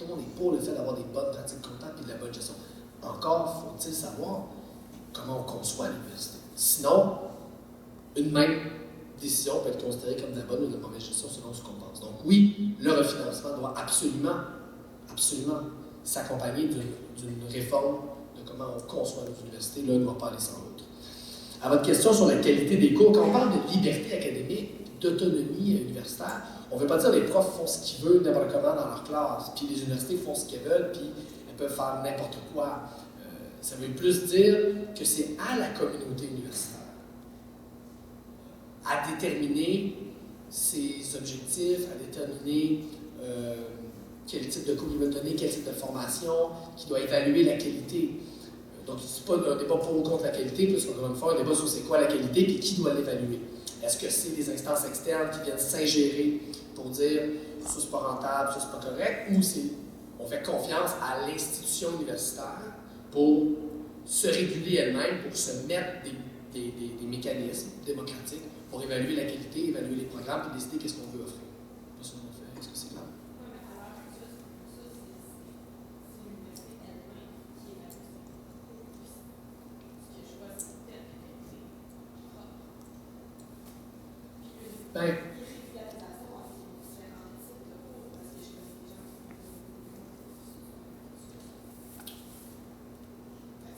le monde est pour le fait d'avoir des bonnes pratiques comptables et de la bonne gestion. Encore faut-il savoir comment on conçoit l'université. Sinon, une même décision peut être considérée comme de la bonne ou de la mauvaise gestion selon ce qu'on pense. Donc oui, le refinancement doit absolument s'accompagner d'une réforme de comment on conçoit nos universités. Là, il ne doit pas aller sans l'autre. À votre question sur la qualité des cours, quand on parle de liberté académique, d'autonomie universitaire, on ne veut pas dire que les profs font ce qu'ils veulent n'importe comment dans leur classe, puis les universités font ce qu'elles veulent, puis elles peuvent faire n'importe quoi. Ça veut plus dire que c'est à la communauté universitaire à déterminer ses objectifs, à déterminer quel type de cours il va donner, quel type de formation, qui doit évaluer la qualité. Donc, ce n'est pas un débat pour ou contre la qualité, parce qu'on va faire un débat sur c'est quoi la qualité et qui doit l'évaluer. Est-ce que c'est des instances externes qui viennent s'ingérer pour dire ça c'est pas rentable, ça c'est pas correct, ou on fait confiance à l'institution universitaire pour se réguler elle-même, pour se mettre des mécanismes démocratiques pour évaluer la qualité, évaluer les programmes et décider qu'est-ce qu'on veut offrir. C'est ça qu'on fait. Est-ce que c'est clair? Oui, mais alors, ça, c'est l'université elle-même qui est la ce que je vois, c'est telle qualité propre. Puis Ben, l'irrégularisation a différents types de cours, parce que je connais des gens qui font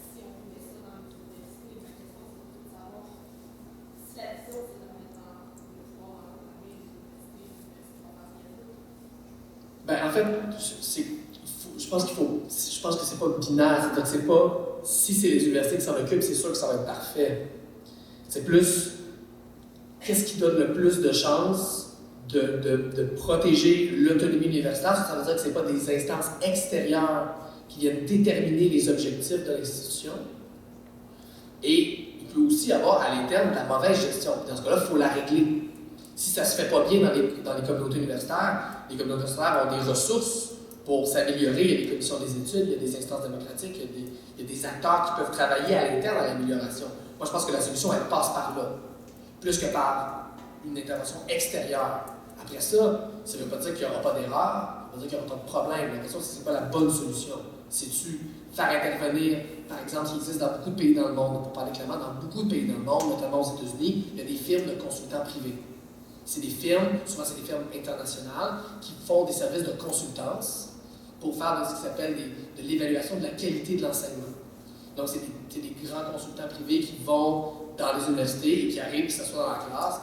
si on met ça dans l'université, ma question c'est de savoir si la vision c'est de mettre le pouvoir dans la main des universités vont faire bien d'autres. Ben, en fait, je pense que c'est pas binaire, c'est-à-dire que c'est pas si c'est les universités qui s'en occupent, c'est sûr que ça va être parfait. C'est plus qu'est-ce qui donne le plus de chances de protéger l'autonomie universitaire. Ça veut dire que ce n'est pas des instances extérieures qui viennent déterminer les objectifs de l'institution. Et il peut aussi y avoir à l'interne de la mauvaise gestion. Dans ce cas-là, il faut la régler. Si ça ne se fait pas bien dans les communautés universitaires, les communautés universitaires ont des ressources pour s'améliorer. Il y a des commissions des études, il y a des instances démocratiques, il y a des acteurs qui peuvent travailler à l'interne à l'amélioration. Moi, je pense que la solution, elle passe par là, plus que par une intervention extérieure. Après ça ne veut pas dire qu'il n'y aura pas d'erreur, ça veut dire qu'il n'y aura pas de problème. La question, c'est ce n'est pas la bonne solution. C'est-tu faire intervenir, par exemple, qui existe dans beaucoup de pays dans le monde, pour parler clairement, dans beaucoup de pays dans le monde, notamment aux États-Unis, il y a des firmes de consultants privés. C'est des firmes, souvent c'est des firmes internationales, qui font des services de consultance pour faire ce qui s'appelle de l'évaluation de la qualité de l'enseignement. Donc, c'est des grands consultants privés qui vont dans les universités et qui arrivent, qui s'assoient dans la classe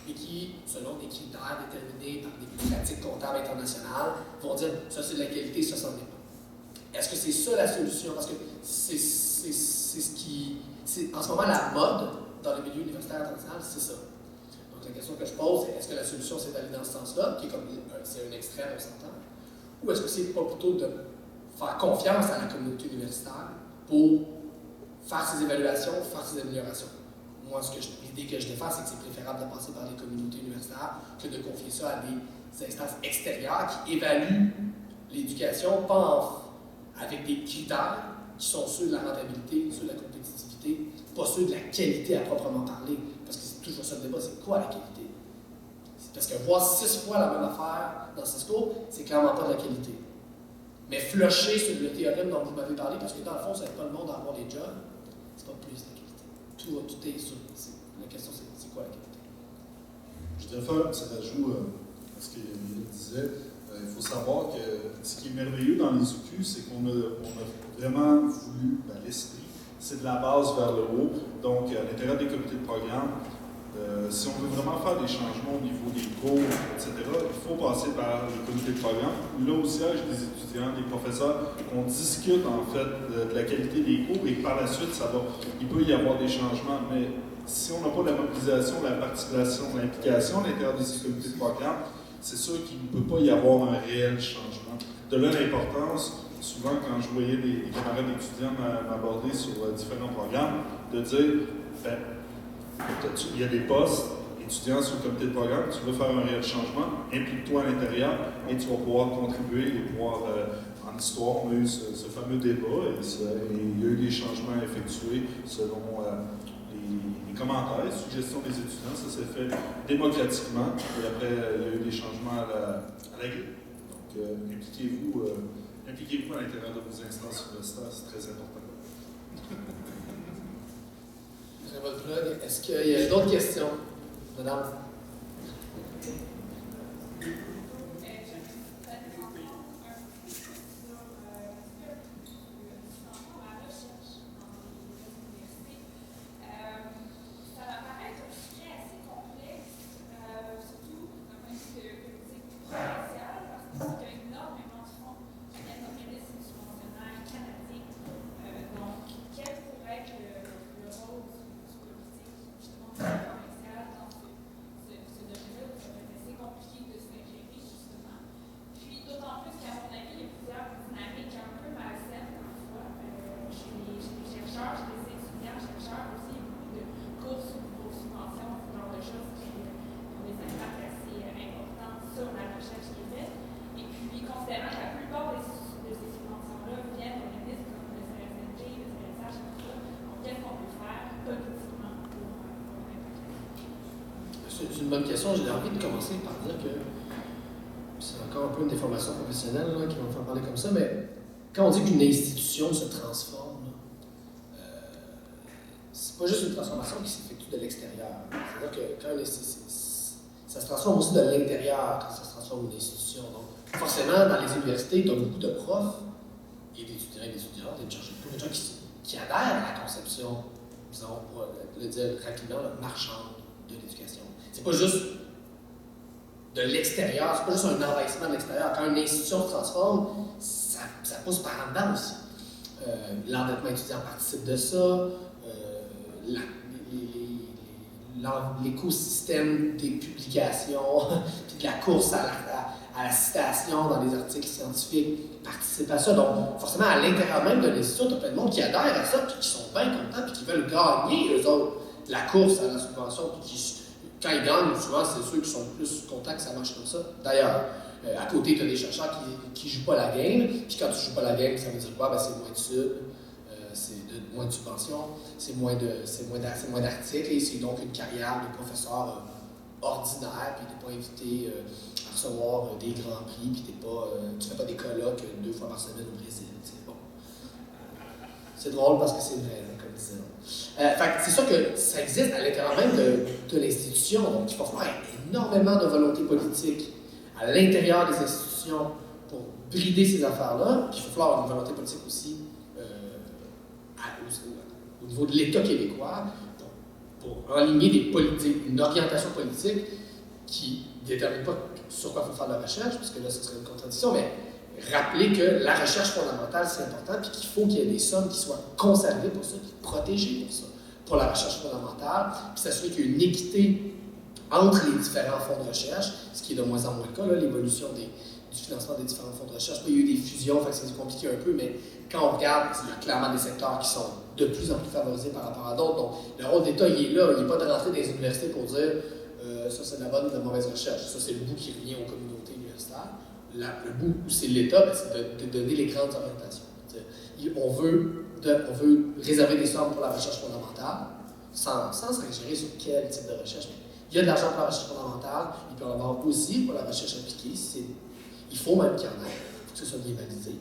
et qui, selon des critères déterminés par des pratiques comptables internationales, vont dire ça c'est de la qualité, ça c'en est pas. Est-ce que c'est ça la solution? Parce que c'est ce qui. C'est en ce moment la mode dans le milieu universitaire international, c'est ça. Donc, Donc la question que je pose, c'est est-ce que la solution c'est d'aller dans ce sens-là, qui est comme c'est un extrême, on s'entend, ou est-ce que c'est pas plutôt de faire confiance à la communauté universitaire pour faire ses évaluations, faire ses améliorations? Moi, l'idée que je défends, c'est que c'est préférable de passer par les communautés universitaires que de confier ça à des instances extérieures qui évaluent l'éducation, pas avec des critères qui sont ceux de la rentabilité, ceux de la compétitivité, pas ceux de la qualité à proprement parler. Parce que c'est toujours ça le débat, c'est quoi la qualité? Parce que voir 6 fois la même affaire dans Cisco, c'est clairement pas de la qualité. Mais flusher sur le théorème dont vous m'avez parlé, parce que dans le fond, ça n'aide pas le monde à avoir les jobs, c'est pas plus de la qualité. Tout est sur. La question, c'est quoi la qualité? Je voudrais faire un petit rajout à ce qu'il disait. Il faut savoir que ce qui est merveilleux dans les UQ, c'est qu'on a vraiment voulu, l'esprit, c'est de la base vers le haut. Donc, à l'intérieur des comités de programme, si on veut vraiment faire des changements au niveau des cours, etc., il faut passer par les comités de programme. Là au siège des étudiants, des professeurs, on discute en fait de la qualité des cours et par la suite, il peut y avoir des changements. Mais si on n'a pas la mobilisation, la participation, l'implication à l'intérieur de ces comités de programme, c'est sûr qu'il ne peut pas y avoir un réel changement. De là l'importance, souvent quand je voyais des camarades étudiants m'aborder sur différents programmes, de dire, il y a des postes étudiants sur le comité de programme, tu veux faire un réel changement, implique-toi à l'intérieur et tu vas pouvoir contribuer et pouvoir, en histoire, on a eu ce fameux débat et il y a eu des changements effectués selon les commentaires, les suggestions des étudiants, ça s'est fait démocratiquement et après il y a eu des changements à la grille. Donc impliquez-vous à l'intérieur de vos instances universitaires, c'est très important. Votre plug. Est-ce qu'il y a d'autres questions? Madame? C'est une bonne question. J'ai envie de commencer par dire que c'est encore un peu une déformation professionnelle là, qui va me faire parler comme ça, mais quand on dit qu'une institution se transforme, c'est pas juste une transformation qui s'effectue de l'extérieur. C'est-à-dire que quand ça se transforme aussi de l'intérieur quand ça se transforme une institution. Donc, forcément, dans les universités, tu as beaucoup de profs et d'étudiants et d'étudiantes et de gens qui adhèrent à la conception, disons, pour le dire rapidement, marchande de l'éducation. C'est pas juste de l'extérieur, c'est pas juste un envahissement de l'extérieur. Quand une institution se transforme, ça pousse par en dedans aussi. L'endettement étudiant participe de ça, l'écosystème des publications, puis de la course à la citation dans les articles scientifiques participe à ça. Donc, forcément, à l'intérieur même de l'institution, tu as plein de monde qui adhère à ça, puis qui sont bien contents, puis qui veulent gagner, eux autres, la course à la subvention, puis qui, quand ils gagnent, souvent, c'est ceux qui sont plus contents que ça marche comme ça. D'ailleurs, à côté, tu as des chercheurs qui ne jouent pas la game, puis quand tu ne joues pas la game, ça veut dire quoi? Ben, c'est moins de sub, c'est moins de subventions, c'est moins d'articles, et c'est donc une carrière de professeur ordinaire, puis tu n'es pas invité à recevoir des grands prix, puis tu ne fais pas des colloques 2 fois par semaine au Brésil. Bon. C'est drôle parce que c'est vrai, comme disait. C'est sûr que ça existe à l'intérieur même de l'institution, donc il faut faire énormément de volonté politique à l'intérieur des institutions pour brider ces affaires-là, puis il faut falloir une volonté politique aussi au niveau de l'État québécois pour aligner une orientation politique qui ne détermine pas sur quoi il faut faire de la recherche, puisque là, ce serait une contradiction, mais rappeler que la recherche fondamentale, c'est important, puis qu'il faut qu'il y ait des sommes qui soient conservées pour ça, puis protégées pour ça, pour la recherche fondamentale, puis s'assurer qu'il y a une équité entre les différents fonds de recherche, ce qui est de moins en moins le cas, l'évolution du financement des différents fonds de recherche. Il y a eu des fusions, fait que c'est compliqué un peu, mais quand on regarde, il y a clairement des secteurs qui sont de plus en plus favorisés par rapport à d'autres. Donc, le rôle d'État, il est là. Il n'est pas de rentrer dans les universités pour dire ça, c'est de la bonne ou de la mauvaise recherche. Ça, c'est le bout qui revient aux communautés universitaires. Le bout où c'est l'État, c'est de donner les grandes orientations. On veut réserver des sommes pour la recherche fondamentale sans s'ingérer sur quel type de recherche. Il y a de l'argent pour la recherche fondamentale, il peut y en avoir aussi pour la recherche appliquée. Il faut même qu'il y en ait, il faut que ce soit bien validé.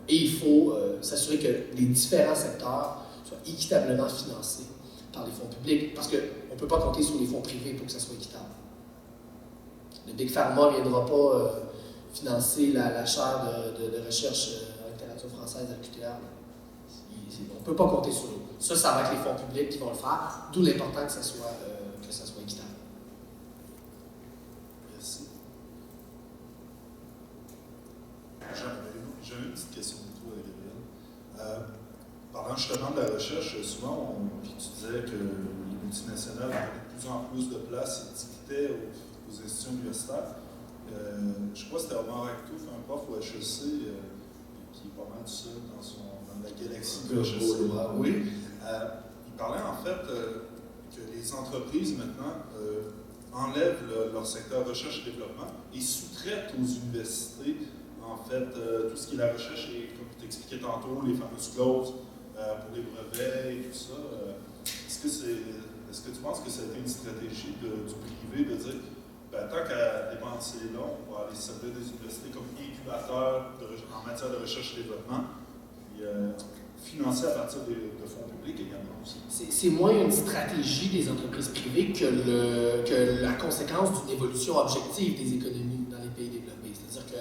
Et il faut s'assurer que les différents secteurs soient équitablement financés par les fonds publics, parce qu'on ne peut pas compter sur les fonds privés pour que ça soit équitable. Le Big Pharma ne viendra pas financer la chaire de recherche en littérature française à l'UQTR. On ne peut pas compter sur eux. Ça va être les fonds publics qui vont le faire, d'où l'important que ça soit équitable. Merci. J'avais une petite question pour toi, Gabriel. Parlant justement de la recherche, souvent, tu disais que les multinationales avaient de plus en plus de place et dictaient aux institutions universitaires. Je crois que c'était Omar Akhtouf, un prof au HEC, qui est pas mal seul dans la galaxie de HEC. Oui. Il parlait en fait que les entreprises maintenant enlèvent leur secteur recherche et développement et sous-traitent aux universités en fait tout ce qui est la recherche et, comme tu t'expliquais tantôt, les fameuses clauses pour les brevets et tout ça. Est-ce que tu penses que ça a été une stratégie du privé de dire tant qu'à dépenser là, on va aller servir des universités comme incubateurs en matière de recherche et développement, puis financer à partir de fonds publics également aussi? C'est moins une stratégie des entreprises privées que la conséquence d'une évolution objective des économies dans les pays développés. C'est-à-dire que,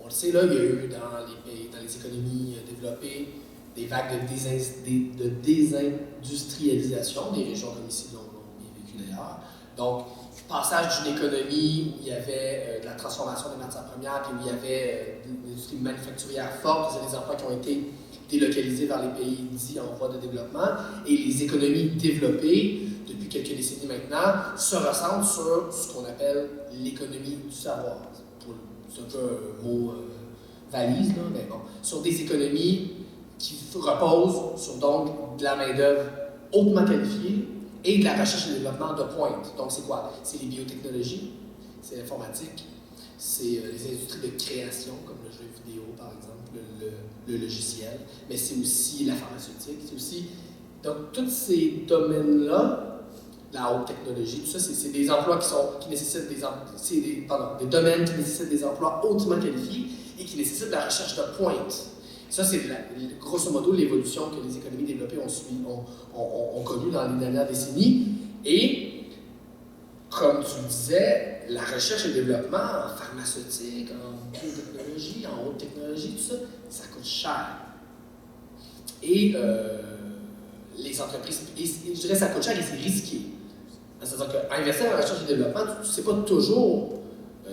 on le sait, là, il y a eu dans les économies développées des vagues de désindustrialisation des régions comme ici l'ont bien vécu d'ailleurs. Donc, passage d'une économie où il y avait de la transformation des matières premières, puis où il y avait une industrie manufacturière forte, c'est des emplois qui ont été délocalisés vers les pays dits en voie de développement, et les économies développées, depuis quelques décennies maintenant, se ressentent sur ce qu'on appelle l'économie du savoir. C'est un peu un mot valise, là, mais bon, sur des économies qui reposent sur donc de la main-d'œuvre hautement qualifiée et de la recherche et développement de pointe. Donc, c'est quoi? C'est les biotechnologies, c'est l'informatique, c'est les industries de création, comme le jeu vidéo, par exemple, le logiciel, mais c'est aussi la pharmaceutique, c'est aussi... Donc, tous ces domaines-là, la haute technologie, tout ça, c'est des emplois qui nécessitent des domaines qui nécessitent des emplois hautement qualifiés et qui nécessitent de la recherche de pointe. Ça, c'est grosso modo l'évolution que les économies développées ont connue dans les dernières décennies. Et, comme tu le disais, la recherche et le développement en pharmaceutique, en biotechnologie, en haute technologie, tout ça, ça coûte cher. Et les entreprises, je dirais ça coûte cher et c'est risqué. C'est-à-dire qu'investir en recherche et développement, tu ne sais pas toujours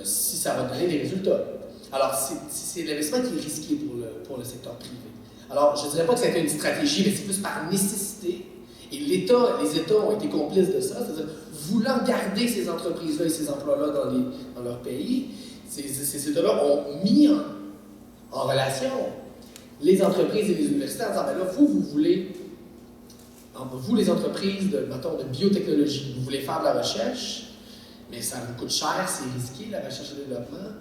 si ça va donner des résultats. Alors, c'est l'investissement qui est risqué pour le secteur privé. Alors, je ne dirais pas que ça a été une stratégie, mais c'est plus par nécessité. Et les États ont été complices de ça, c'est-à-dire voulant garder ces entreprises-là et ces emplois-là dans leur pays, ces États-là ont mis en relation les entreprises et les universités en disant, ben là, vous voulez, vous les entreprises de biotechnologie, vous voulez faire de la recherche, mais ça vous coûte cher, c'est risqué, la recherche et le développement.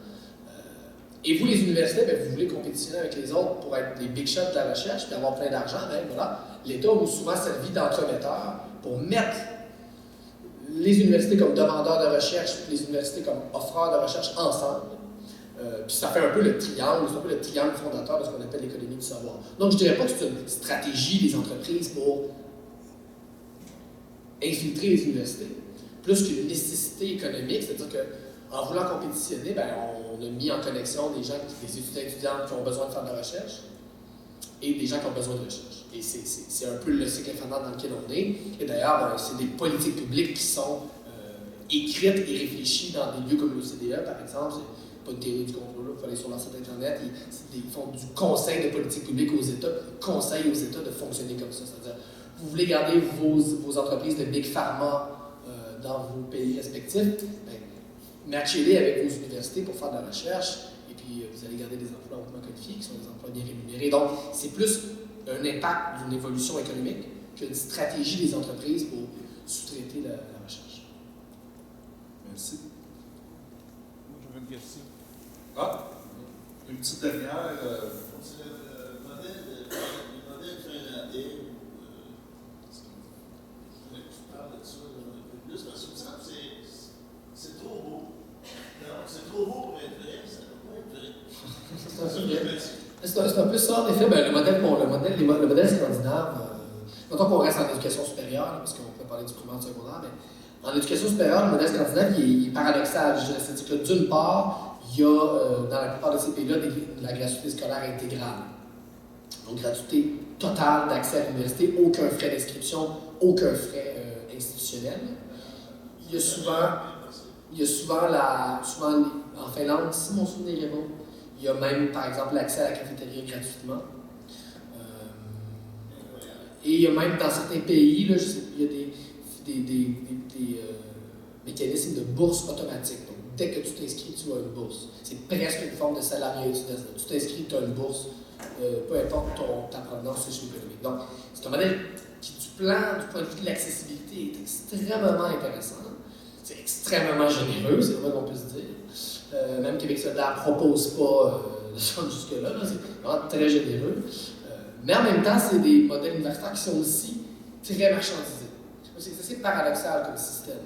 Et vous, les universités, ben, vous voulez compétitionner avec les autres pour être des big shots de la recherche et avoir plein d'argent. Ben, voilà. L'État a souvent servi d'entremetteur pour mettre les universités comme demandeurs de recherche et les universités comme offreurs de recherche ensemble. Puis ça fait un peu le triangle fondateur de ce qu'on appelle l'économie du savoir. Donc, je ne dirais pas que c'est une stratégie des entreprises pour infiltrer les universités, plus qu'une nécessité économique, c'est-à-dire qu'en voulant compétitionner, ben, on a mis en connexion des étudiants qui ont besoin de faire de la recherche et des gens qui ont besoin de recherche. Et c'est un peu le cycle infernal dans lequel on est. Et d'ailleurs, c'est des politiques publiques qui sont écrites et réfléchies dans des lieux comme l'OCDE, par exemple. C'est pas une théorie du complot, il faut aller sur leur site Internet. Ils font du conseil de politique publique aux États, conseil aux États de fonctionner comme ça. C'est-à-dire, vous voulez garder vos entreprises de Big Pharma dans vos pays respectifs, ben, matchez-les avec vos universités pour faire de la recherche, et puis vous allez garder des emplois hautement qualifiés, qui sont des emplois bien rémunérés. Donc, c'est plus un impact d'une évolution économique qu'une stratégie des entreprises pour sous-traiter la recherche. Merci. Moi, j'avais une question. Ah, une petite dernière. C'est le modèle finlandais où je voulais que tu parles de ça un peu plus, parce que ça, c'est trop beau. Non, c'est trop beau pour être vrai, ça ne doit pas être vrai. C'est un peu ça, en effet. Ben, le modèle scandinave, mettons qu'on reste en éducation supérieure, là, parce qu'on peut parler du primaire, du secondaire, mais en éducation supérieure, le modèle scandinave, il est paradoxal. C'est-à-dire que d'une part, il y a, dans la plupart de ces pays-là, de la gratuité scolaire intégrale. Donc, gratuité totale d'accès à l'université, aucun frais d'inscription, aucun frais institutionnel. Il y a souvent en Finlande, si mon souvenir est bon, il y a même, par exemple, l'accès à la cafétéria gratuitement. Et il y a même dans certains pays, là, il y a des mécanismes de bourse automatique. Donc, dès que tu t'inscris, tu as une bourse. C'est presque une forme de salariat étudiant. Tu t'inscris, tu as une bourse, peu importe ta provenance socio-économique. Donc, c'est un modèle qui, du point de vue de l'accessibilité, est extrêmement intéressant. C'est extrêmement généreux, c'est vrai qu'on peut se dire. Même Québec solidaire ne propose pas de se rendre jusque-là. C'est vraiment très généreux. Mais en même temps, c'est des modèles universitaires qui sont aussi très marchandisés. C'est assez paradoxal comme système.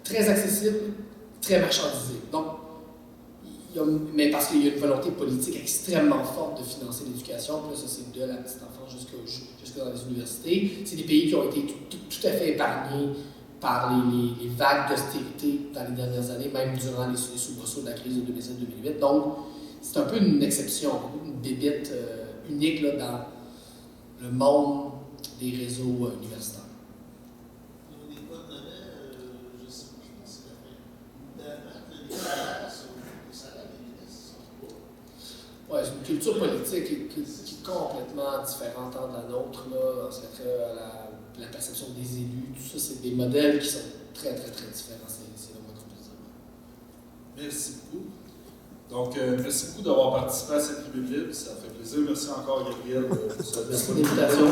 Très accessible, très marchandisé. Donc, mais parce qu'il y a une volonté politique extrêmement forte de financer l'éducation, puis là, ça c'est de la petite enfance jusque dans les universités. C'est des pays qui ont été tout à fait épargnés par les vagues d'austérité dans les dernières années, même durant les soubresauts de la crise de 2007-2008. Donc, c'est un peu une exception, une bébête unique là, dans le monde des réseaux universitaires. Au niveau des codes de je sais pas, je pense que c'est la fin. Les salaires des ministres sont pas. Oui, c'est une culture politique qui est complètement différente entre la nôtre, là, en ce qui a trait à la perception des élus. Tout ça, c'est des modèles qui sont très, très, très différents. C'est le moins qu'on peut dire. Merci beaucoup. Donc, merci beaucoup d'avoir participé à cette tribune libre. Ça fait plaisir. Merci encore, Gabriel, pour cette Merci de l'invitation.